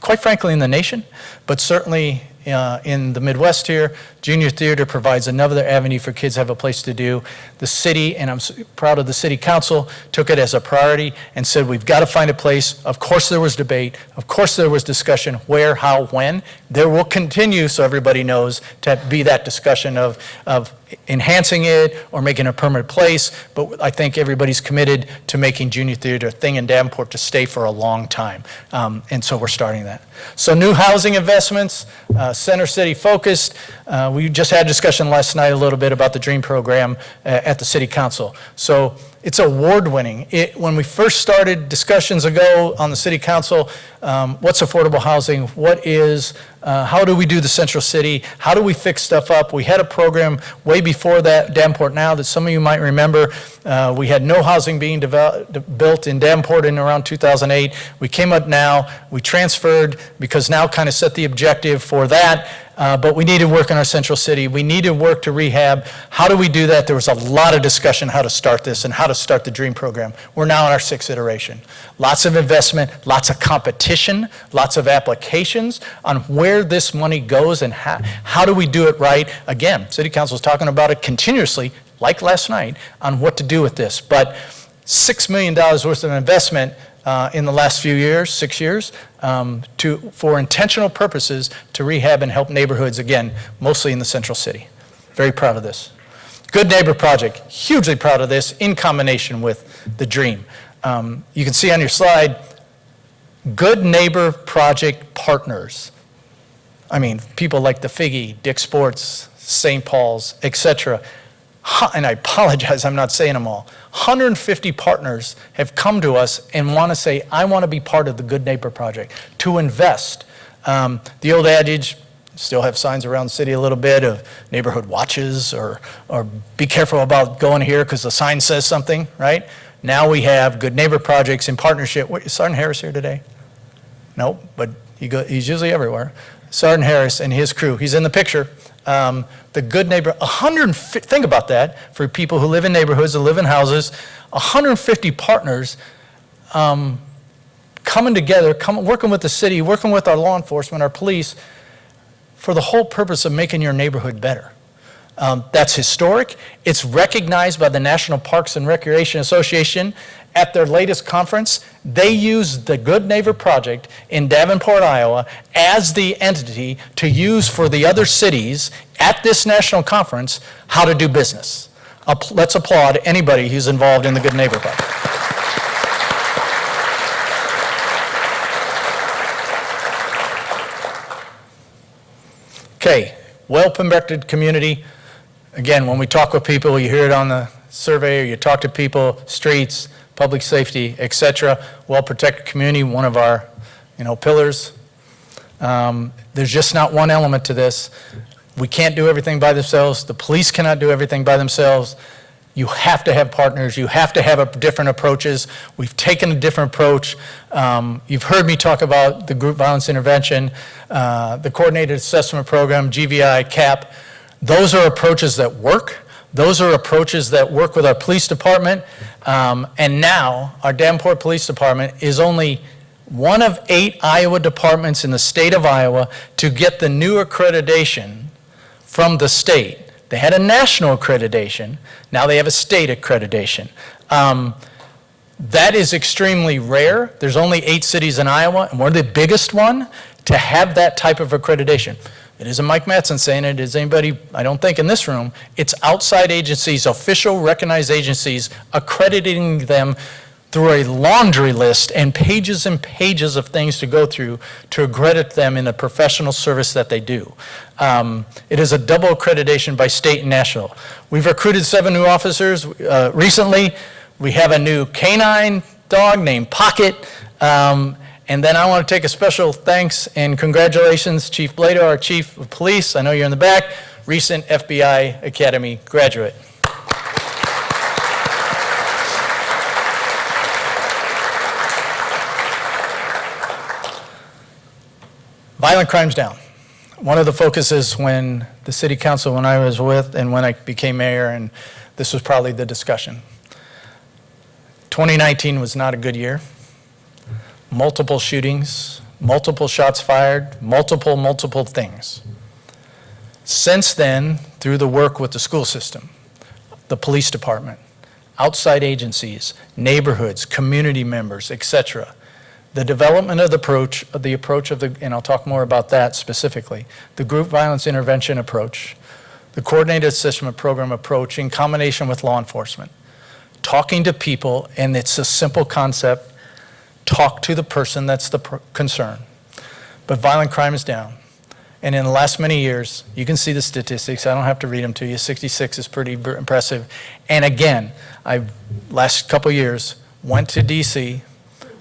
quite frankly, in the nation, but certainly in the Midwest here, Junior Theater provides another avenue for kids to have a place to do. The city, and I'm proud of the city council, took it as a priority and said, we've got to find a place. Of course there was debate. Of course there was discussion, where, how, when. There will continue, so everybody knows, to be that discussion of enhancing it or making a permanent place. But I think everybody's committed to making Junior Theater a thing in Davenport to stay for a long time. And so we're starting that. So new housing investments, Center City focused. We just had a discussion last night a little bit about the DREAM program at the City Council. So it's award-winning. When we first started discussions ago on the City Council, what's affordable housing? What is, how do we do the Central City? How do we fix stuff up? We had a program way before that, Davenport Now, that some of you might remember. We had no housing being built in Davenport in around 2008. We came up Now, we transferred because Now kind of set the objective for that. But we needed work in our Central City. We needed work to rehab. How do we do that? There was a lot of discussion how to start this and how to start the DREAM program. We're now in our 6th iteration. Lots of investment, lots of competition, lots of applications on where this money goes and how do we do it right. Again, City Council is talking about it continuously, like last night, on what to do with this. But $6 million worth of investment in the last few years, 6 years, for intentional purposes to rehab and help neighborhoods, again, mostly in the Central City. Very proud of this. Good Neighbor Project, hugely proud of this in combination with the DREAM. You can see on your slide, Good Neighbor Project partners. I mean, people like the Figgy, Dick's Sports, St. Paul's, etc. And I apologize, I'm not saying them all. 150 partners have come to us and want to say, I want to be part of the Good Neighbor Project, to invest. The old adage, still have signs around the city a little bit of neighborhood watches or be careful about going here because the sign says something, right? Now we have Good Neighbor Projects in partnership. Is Sergeant Harris here today? No, but he's usually everywhere. Sergeant Harris and his crew, he's in the picture. The Good Neighbor, 150, think about that, for people who live in neighborhoods, that live in houses, 150 partners coming together, working with the city, working with our law enforcement, our police, for the whole purpose of making your neighborhood better. That's historic. It's recognized by the National Parks and Recreation Association. At their latest conference, they used the Good Neighbor Project in Davenport, Iowa, as the entity to use for the other cities at this national conference how to do business. Let's applaud anybody who's involved in the Good Neighbor Project. Okay, well-connected community. Again, when we talk with people, you hear it on the survey, or you talk to people, streets, public safety, etc. Well-protected community, one of our, pillars. There's just not one element to this. We can't do everything by themselves. The police cannot do everything by themselves. You have to have partners. You have to have different approaches. We've taken a different approach. You've heard me talk about the group violence intervention, the coordinated assessment program, GVI, CAP. Those are approaches that work. Those are approaches that work with our police department. And now our Davenport Police Department is only one of 8 Iowa departments in the state of Iowa to get the new accreditation from the state They had a national accreditation. Now they have a state accreditation. That is extremely rare. There's only 8 cities in Iowa, and we're the biggest one to have that type of accreditation. It isn't Mike Matson saying it. It is anybody, I don't think, in this room. It's outside agencies, official recognized agencies, accrediting them through a laundry list and pages of things to go through to accredit them in the professional service that they do. It is a double accreditation by state and national. We've recruited 7 new officers recently. We have a new canine dog named Pocket. And then I want to take a special thanks and congratulations, Chief Blado, our Chief of Police. I know you're in the back, recent FBI Academy graduate. Violent crimes down. One of the focuses when the city council, when I was with, and when I became mayor, and this was probably the discussion. 2019 was not a good year. Multiple shootings, multiple shots fired, multiple things. Since then, through the work with the school system, the police department, outside agencies, neighborhoods, community members, etc., the development of the approach of the, and I'll talk more about that specifically, the group violence intervention approach, the coordinated assessment program approach in combination with law enforcement, talking to people, and it's a simple concept, talk to the person that's the concern. But violent crime is down. And in the last many years, you can see the statistics. I don't have to read them to you. 66 is pretty impressive. And again, last couple years, went to DC,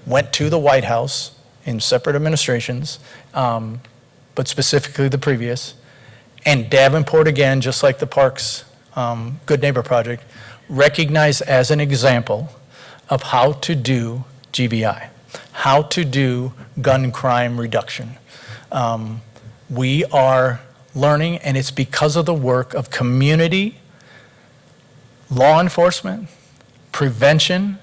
went to the White House in separate administrations, but specifically the previous, and Davenport again, just like the Parks Good Neighbor Project, recognized as an example of how to do GBI, how to do gun crime reduction. We are learning, and it's because of the work of community, law enforcement, prevention,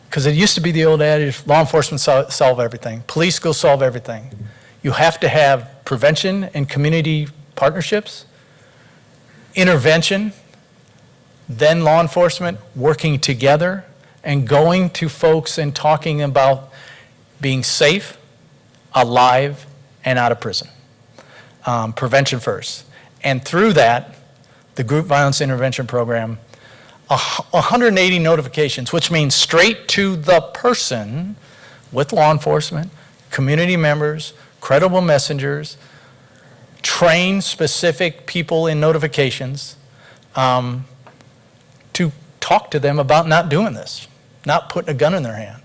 because it used to be the old adage, law enforcement solve everything, police go solve everything. You have to have prevention and community partnerships, intervention, then law enforcement working together and going to folks and talking about being safe, alive, and out of prison. Prevention first. And through that, the Group Violence Intervention Program, 180 notifications, which means straight to the person with law enforcement, community members, credible messengers, train specific people in notifications to talk to them about not doing this, not putting a gun in their hand.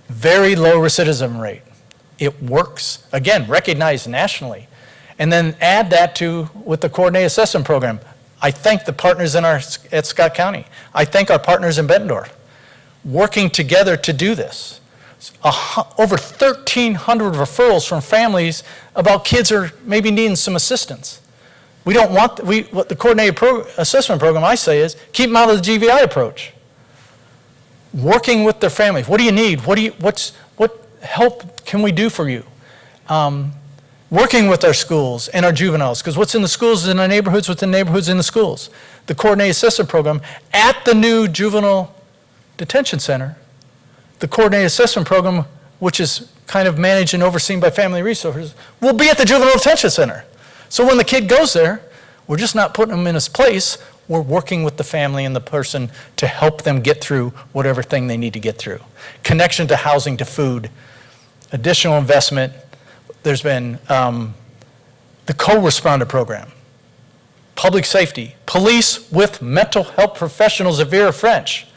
Very low recidivism rate. It works. Again, recognized nationally. And then add that to with the coordinated assessment program. I thank the partners at Scott County. I thank our partners in Bettendorf, working together to do this. Over 1,300 referrals from families about kids are maybe needing some assistance. We don't want, what the coordinated assessment program I say is, keep them out of the GVI approach. Working with their families. What do you need? What help can we do for you? Working with our schools and our juveniles, because what's in the schools is in our neighborhoods, what's in the neighborhoods in the schools. The coordinated assessment program at the new juvenile detention center, the coordinated assessment program, which is kind of managed and overseen by family resources, will be at the juvenile detention center. So when the kid goes there, we're just not putting them in his place, we're working with the family and the person to help them get through whatever thing they need to get through. Connection to housing, to food, additional investment. There's been the co-responder program, public safety, police with mental health professionals of Vera French,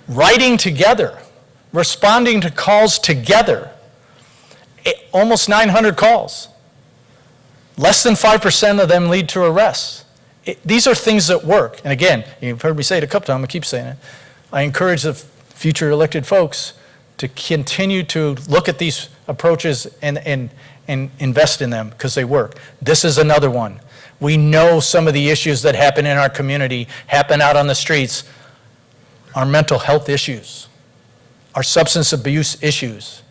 writing together, responding to calls together, almost 900 calls. Less than 5% of them lead to arrests. These are things that work. And again, you've heard me say it a couple times, I keep saying it. I encourage the future elected folks to continue to look at these approaches and invest in them because they work. This is another one. We know some of the issues that happen in our community happen out on the streets. Our mental health issues, our substance abuse issues.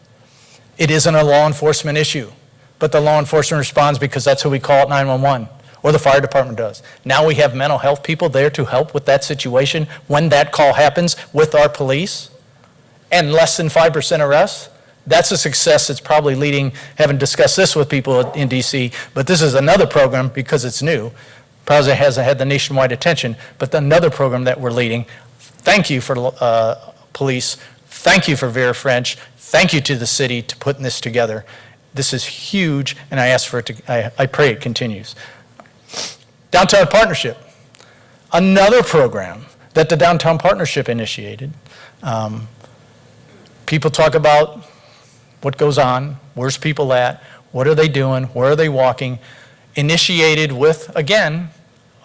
It isn't a law enforcement issue, but the law enforcement responds because that's who we call at 911. or the fire department does. Now we have mental health people there to help with that situation when that call happens with our police, and less than 5% arrests. That's a success that's probably leading, haven't discussed this with people in DC, but this is another program because it's new. Probably hasn't had the nationwide attention, but another program that we're leading. Thank you for police. Thank you for Vera French. Thank you to the city to putting this together. This is huge, and I ask for it to, I pray it continues. Downtown Partnership, another program that the Downtown Partnership initiated. People talk about what goes on, where's people at, what are they doing, where are they walking, initiated with, again,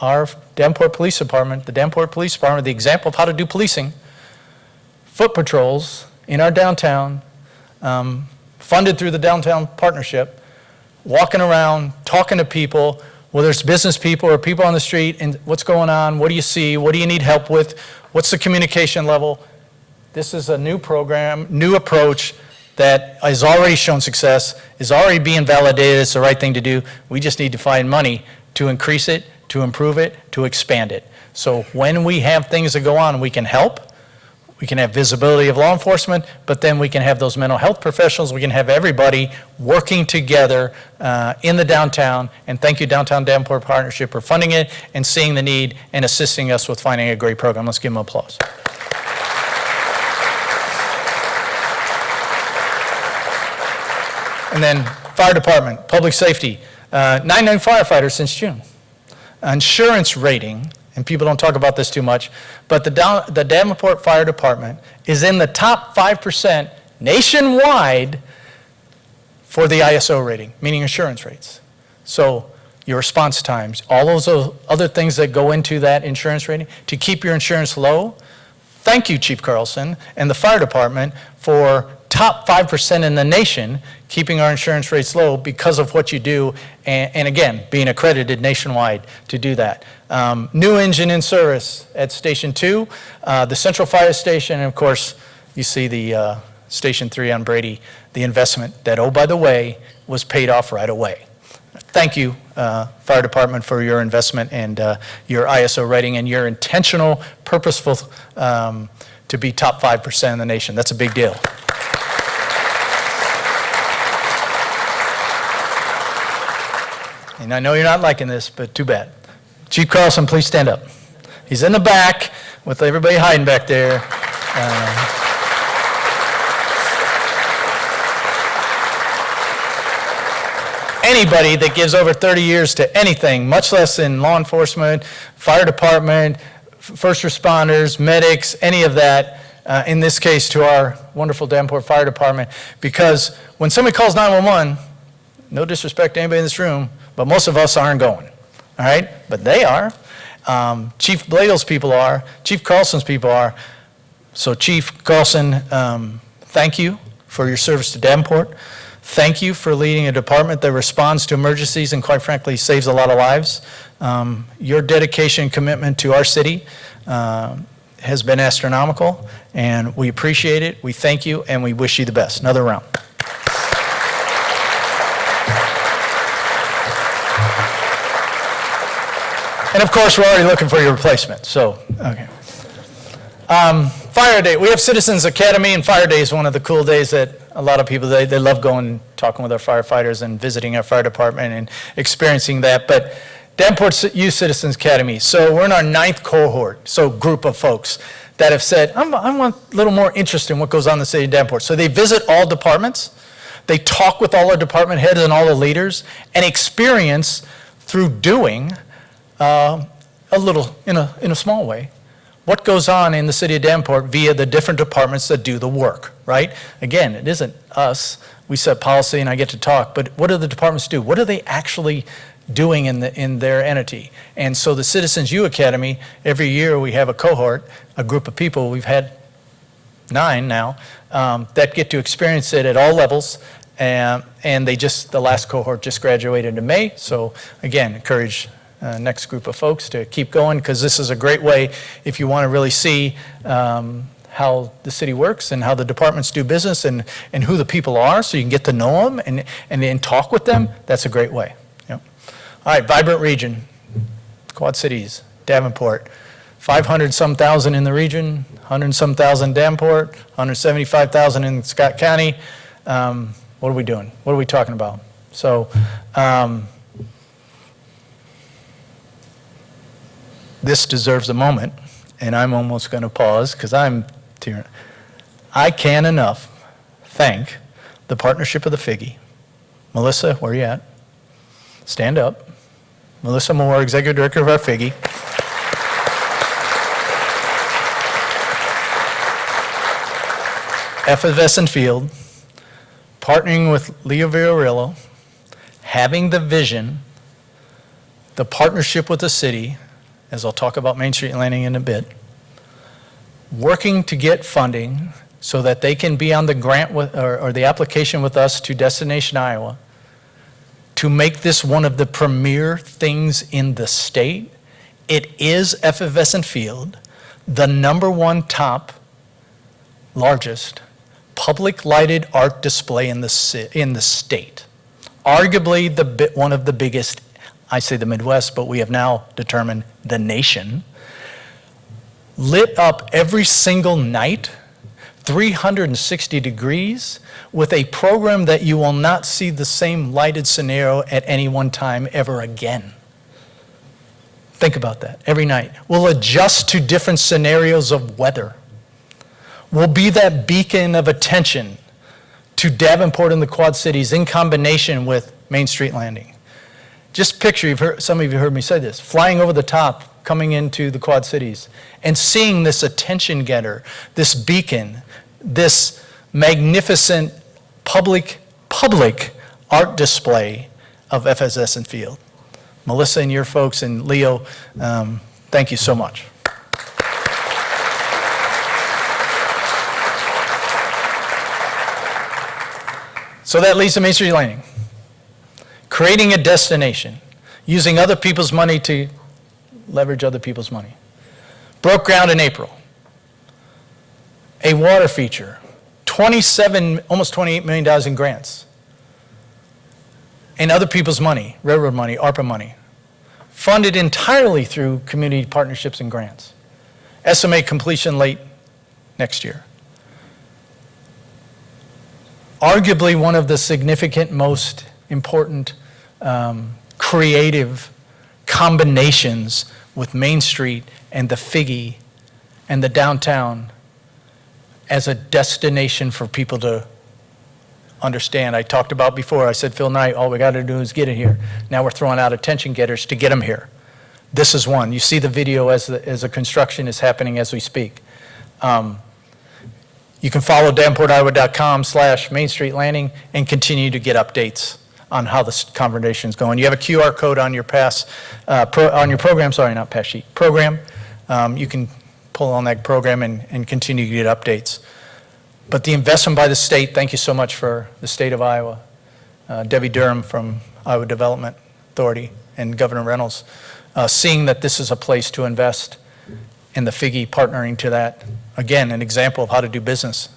our Davenport Police Department, the Davenport Police Department, the example of how to do policing, foot patrols in our downtown, funded through the Downtown Partnership, walking around, talking to people, whether it's business people or people on the street, and what's going on, what do you see, what do you need help with, what's the communication level. This is a new program, new approach that has already shown success, is already being validated, it's the right thing to do. We just need to find money to increase it, to improve it, to expand it. So when we have things that go on, we can help, we can have visibility of law enforcement, but then we can have those mental health professionals, we can have everybody working together in the downtown, and thank you Downtown Davenport Partnership for funding it and seeing the need and assisting us with finding a great program. Let's give them applause. And then fire department, public safety, 99 firefighters since June. Insurance rating, and people don't talk about this too much, but the Davenport Fire Department is in the top 5% nationwide for the ISO rating, meaning insurance rates. So your response times, all those other things that go into that insurance rating, to keep your insurance low. Thank you, Chief Carlson and the fire department for top 5% in the nation, keeping our insurance rates low because of what you do, and again, being accredited nationwide to do that. New engine in service at Station 2, the Central Fire Station, and of course, you see the Station 3 on Brady, the investment that, oh, by the way, was paid off right away. Thank you, Fire Department, for your investment and your ISO rating and your intentional, purposeful to be top 5% in the nation. That's a big deal. And I know you're not liking this, but too bad. Chief Carlson, please stand up. He's in the back with everybody hiding back there. Anybody that gives over 30 years to anything, much less in law enforcement, fire department, first responders, medics, any of that, in this case to our wonderful Davenport Fire Department, because when somebody calls 911, no disrespect to anybody in this room, but most of us aren't going, all right? But they are. Chief Blagle's people are. Chief Carlson's people are. So Chief Carlson, thank you for your service to Davenport. Thank you for leading a department that responds to emergencies and quite frankly saves a lot of lives. Your dedication and commitment to our city has been astronomical, and we appreciate it. We thank you, and we wish you the best. Another round. And of course, we're already looking for your replacement, so, okay. Fire Day, we have Citizens Academy, and Fire Day is one of the cool days that a lot of people, they love going and talking with our firefighters and visiting our fire department and experiencing that. But Davenport Youth Citizens Academy, so we're in our 9th cohort, so group of folks that have said, I want a little more interest in what goes on in the city of Davenport. So they visit all departments, they talk with all our department heads and all the leaders, and experience through doing a little, in a small way, what goes on in the city of Davenport via the different departments that do the work, right? Again, it isn't us. We set policy and I get to talk, but what do the departments do? What are they actually doing in their entity? And so the Citizens U Academy, every year we have a cohort, a group of people, we've had 9 now, that get to experience it at all levels. And they the last cohort just graduated in May. So again, encourage next group of folks to keep going, because this is a great way if you want to really see how the city works and how the departments do business and who the people are, so you can get to know them and talk with them. That's a great way. Yep. All right, vibrant region, Quad Cities, Davenport, 500-some thousand in the region, 100-some thousand in Davenport, 175,000 in Scott County. What are we doing? What are we talking about? So, this deserves a moment, and I'm almost going to pause because I'm tearing. I can enough thank the partnership of the Figgy. Melissa, where are you at? Stand up. Melissa Moore, Executive Director of our Figgy. Effervescent Field, partnering with Leo Villarrillo, having the vision, the partnership with the city, as I'll talk about Main Street Landing in a bit, working to get funding so that they can be on the grant with, or the application with us to Destination Iowa to make this one of the premier things in the state. It is Effervescent Field, the #1 top, largest public lighted art display in the state. Arguably one of the biggest, I say the Midwest, but we have now determined the nation. Lit up every single night, 360 degrees, with a program that you will not see the same lighted scenario at any one time ever again. Think about that. Every night. We'll adjust to different scenarios of weather. We'll be that beacon of attention to Davenport and the Quad Cities in combination with Main Street Landing. Just picture, some of you heard me say this, flying over the top, coming into the Quad Cities, and seeing this attention getter, this beacon, this magnificent public art display of Effervescent Field. Melissa and your folks and Leo, thank you so much. So that leads to Main Street Landing. Creating a destination, using other people's money to leverage other people's money. Broke ground in April. A water feature, almost $28 million in grants. And other people's money, railroad money, ARPA money. Funded entirely through community partnerships and grants. Estimate completion late next year. Arguably one of the significant, most important creative combinations with Main Street and the Figgy and the downtown as a destination for people to understand. I talked about before, I said, Phil Knight, all we got to do is get it here. Now we're throwing out attention getters to get them here. This is one. You see the video as the construction is happening as we speak. You can follow davenportiowa.com/Main Street Landing and continue to get updates on how this conversation is going. You have a QR code on your program, sorry, not pass sheet, program. You can pull on that program and continue to get updates. But the investment by the state, thank you so much for the state of Iowa. Debbie Durham from Iowa Development Authority and Governor Reynolds, seeing that this is a place to invest and the Figgy partnering to that. Again, an example of how to do business.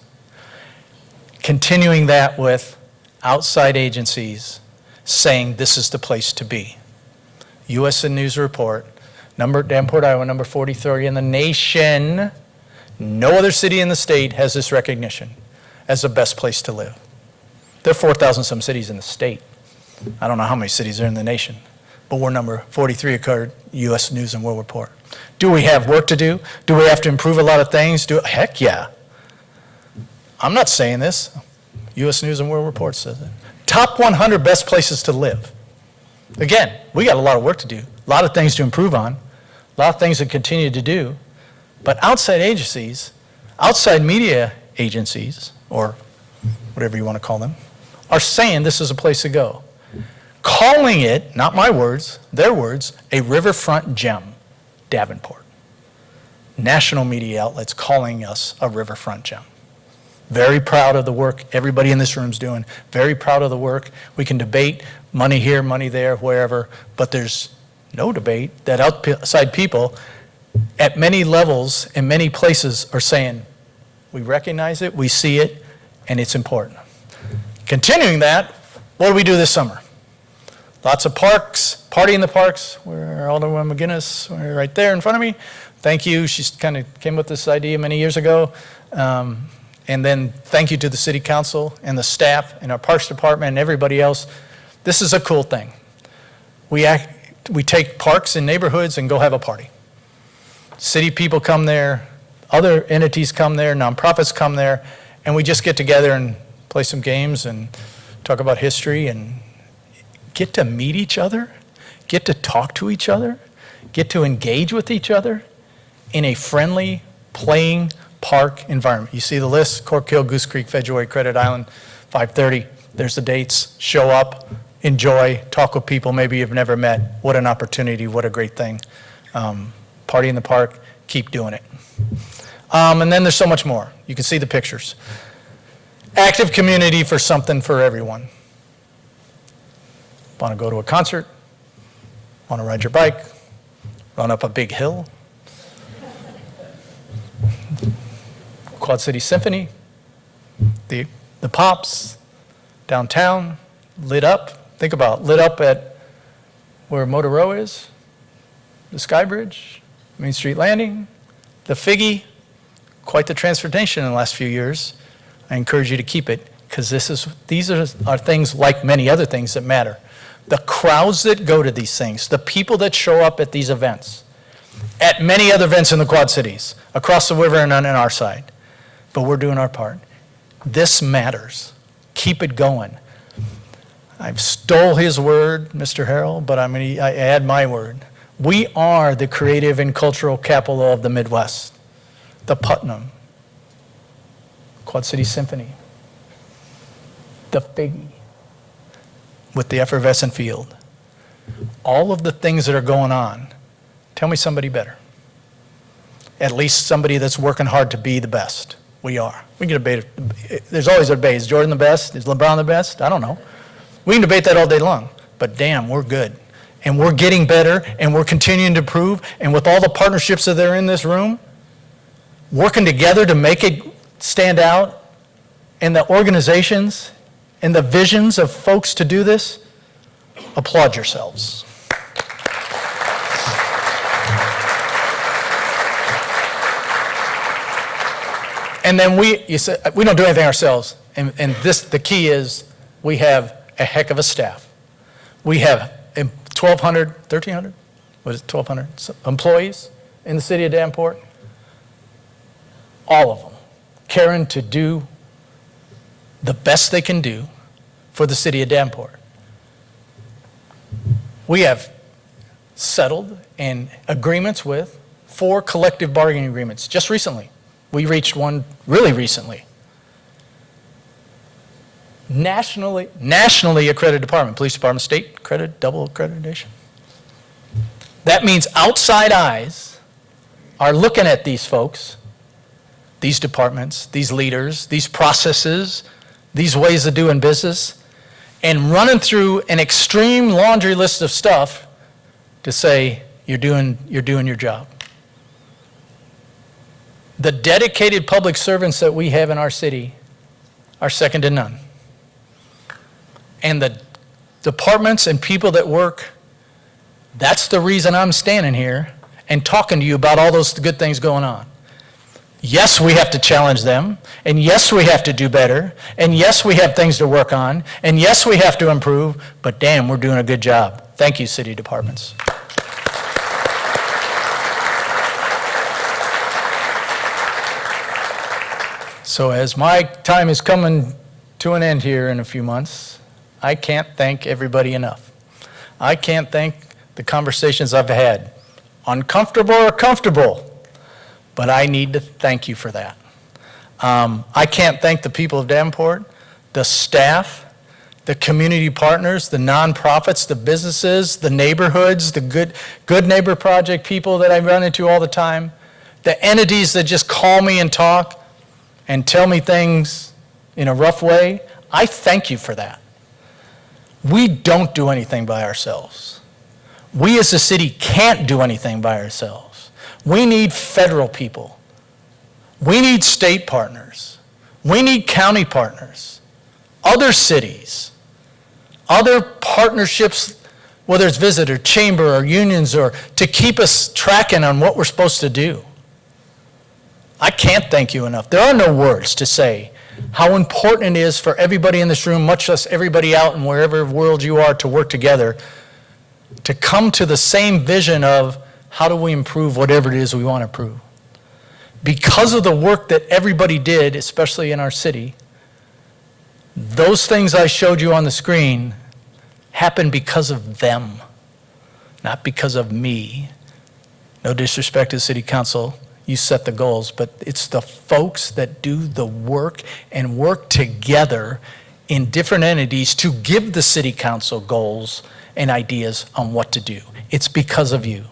Continuing that with outside agencies saying this is the place to be. U.S. News Report, Davenport, Iowa, number 43 in the nation. No other city in the state has this recognition as the best place to live. There are 4,000 some cities in the state. I don't know how many cities are in the nation, but we're number 43 according to U.S. News and World Report. Do we have work to do? Do we have to improve a lot of things? Heck yeah. I'm not saying this. U.S. News and World Report says it. Top 100 best places to live. Again, we got a lot of work to do, a lot of things to improve on, a lot of things to continue to do. But outside agencies, outside media agencies, or whatever you want to call them, are saying this is a place to go. Calling it, not my words, their words, a riverfront gem, Davenport. National media outlets calling us a riverfront gem. Very proud of the work everybody in this room is doing. Very proud of the work. We can debate money here, money there, wherever, but there's no debate that outside people at many levels in many places are saying, we recognize it, we see it, and it's important. Continuing that, what do we do this summer? Lots of parks, Party in the Parks, where Alderwoman McGinnis, right there in front of me. Thank you. She kind of came with this idea many years ago. And then thank you to the City Council and the staff and our Parks Department and everybody else. This is a cool thing. We take parks and neighborhoods and go have a party. City people come there, other entities come there, nonprofits come there, and we just get together and play some games and talk about history and get to meet each other, get to talk to each other, get to engage with each other in a friendly, playing park environment. You see the list: Cork Hill, Goose Creek, February, Credit Island, 5:30. There's the dates. Show up, enjoy, talk with people maybe you've never met. What an opportunity, what a great thing. Party in the park, keep doing it. And then there's so much more. You can see the pictures. Active community for something for everyone. Want to go to a concert? Want to ride your bike? Run up a big hill? Quad City Symphony, the Pops, downtown, lit up. Think about it, lit up at where Motor Row is, the Sky Bridge, Main Street Landing, the Figgy. Quite the transformation in the last few years. I encourage you to keep it, because these are things like many other things that matter. The crowds that go to these things, the people that show up at these events, at many other events in the Quad Cities, across the river and on our side. But we're doing our part. This matters. Keep it going. I've stole his word, Mr. Harrell, but I add my word. We are the creative and cultural capital of the Midwest. The Putnam, Quad City Symphony, the Figgy, with the effervescent field. All of the things that are going on, tell me somebody better. At least somebody that's working hard to be the best. We are. We can debate. There's always a debate. Is Jordan the best? Is LeBron the best? I don't know. We can debate that all day long. But damn, we're good. And we're getting better, and we're continuing to improve. And with all the partnerships that are in this room, working together to make it stand out, and the organizations and the visions of folks to do this, applaud yourselves. And then you say, we don't do anything ourselves. And the key is we have a heck of a staff. We have 1,200, 1,300, what is it, 1,200 employees in the city of Davenport. All of them caring to do the best they can do for the city of Davenport. We have settled in agreements with 4 collective bargaining agreements just recently. We reached one really recently. Nationally accredited department, police department, state accredited, double accreditation. That means outside eyes are looking at these folks, these departments, these leaders, these processes, these ways of doing business, and running through an extreme laundry list of stuff to say, you're doing your job. The dedicated public servants that we have in our city are second to none. And the departments and people that work, that's the reason I'm standing here and talking to you about all those good things going on. Yes, we have to challenge them, and yes, we have to do better, and yes, we have things to work on, and yes, we have to improve, but damn, we're doing a good job. Thank you, city departments. So as my time is coming to an end here in a few months, I can't thank everybody enough. I can't thank the conversations I've had, uncomfortable or comfortable, but I need to thank you for that. I can't thank the people of Davenport, the staff, the community partners, the nonprofits, the businesses, the neighborhoods, the Good Neighbor Project people that I run into all the time, the entities that just call me and talk and tell me things in a rough way. I thank you for that. We don't do anything by ourselves. We as a city can't do anything by ourselves. We need federal people. We need state partners. We need county partners, other cities, other partnerships whether it's visitor, chamber, or unions, or to keep us tracking on what we're supposed to do. I can't thank you enough. There are no words to say how important it is for everybody in this room, much less everybody out in wherever world you are, to work together, to come to the same vision of how do we improve whatever it is we want to improve. Because of the work that everybody did, especially in our city, those things I showed you on the screen happened because of them, not because of me. No disrespect to the city council, you set the goals, but it's the folks that do the work and work together in different entities to give the city council goals and ideas on what to do. It's because of you.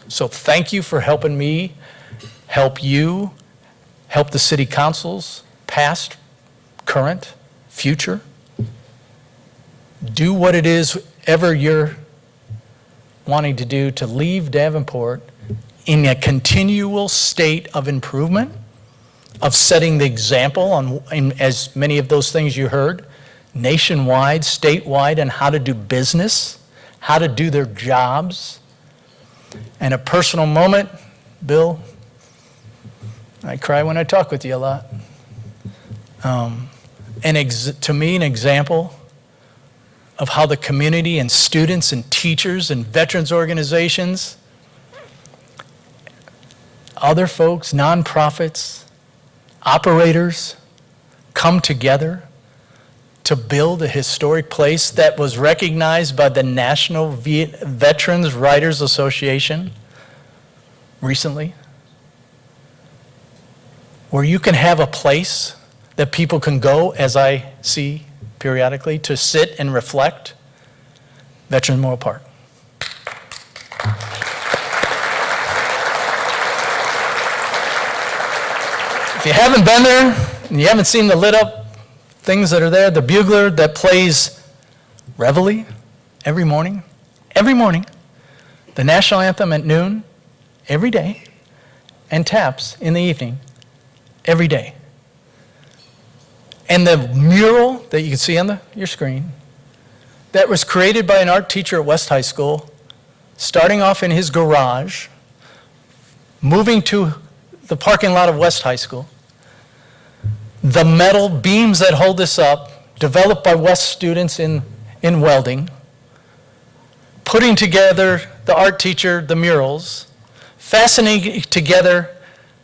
So thank you for helping me, help you, help the city councils, past, current, future. Do what it is ever you're wanting to do to leave Davenport in a continual state of improvement, of setting the example on, as many of those things you heard, nationwide, statewide, and how to do business, how to do their jobs. And a personal moment, Bill, I cry when I talk with you a lot. To me, an example of how the community and students and teachers and veterans organizations, other folks, nonprofits, operators, come together to build a historic place that was recognized by the National Veterans Writers Association recently, where you can have a place that people can go, as I see periodically, to sit and reflect. Veterans Memorial Park. If you haven't been there and you haven't seen the lit up things that are there, the bugler that plays reveille every morning, the national anthem at noon, every day, and taps in the evening, every day. And the mural that you can see on your screen, that was created by an art teacher at West High School, starting off in his garage, moving to the parking lot of West High School. The metal beams that hold this up, developed by West students in welding, putting together, the art teacher, the murals, fastening it together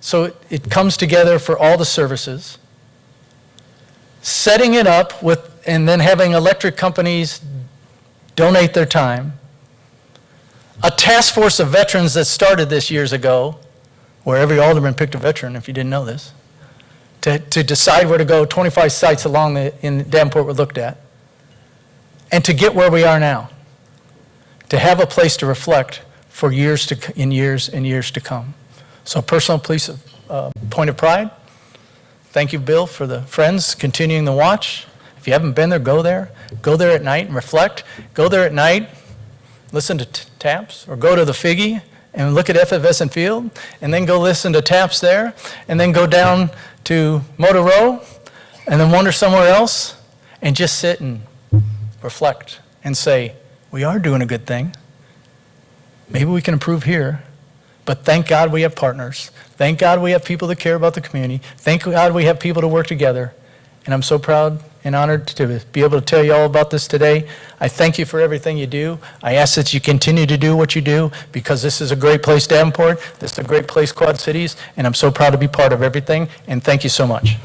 so it comes together for all the services, setting it up with, and then having electric companies donate their time, a task force of veterans that started this years ago, where every alderman picked a veteran, if you didn't know this, to decide where to go. 25 sites along in Davenport were looked at, and to get where we are now, to have a place to reflect for years and years to come. So personal point of pride. Thank you, Bill, for the friends continuing the watch. If you haven't been there, go there. Go there at night and reflect. Go there at night, listen to taps, or go to the Figgy and look at FFS Field, and then go listen to taps there, and then go down to Motor Row, and then wander somewhere else, and just sit and reflect and say, we are doing a good thing. Maybe we can improve here, but thank God we have partners. Thank God we have people that care about the community. Thank God we have people to work together. And I'm so proud and honored to be able to tell you all about this today. I thank you for everything you do. I ask that you continue to do what you do, because this is a great place, Davenport. This is a great place, Quad Cities, and I'm so proud to be part of everything. And thank you so much.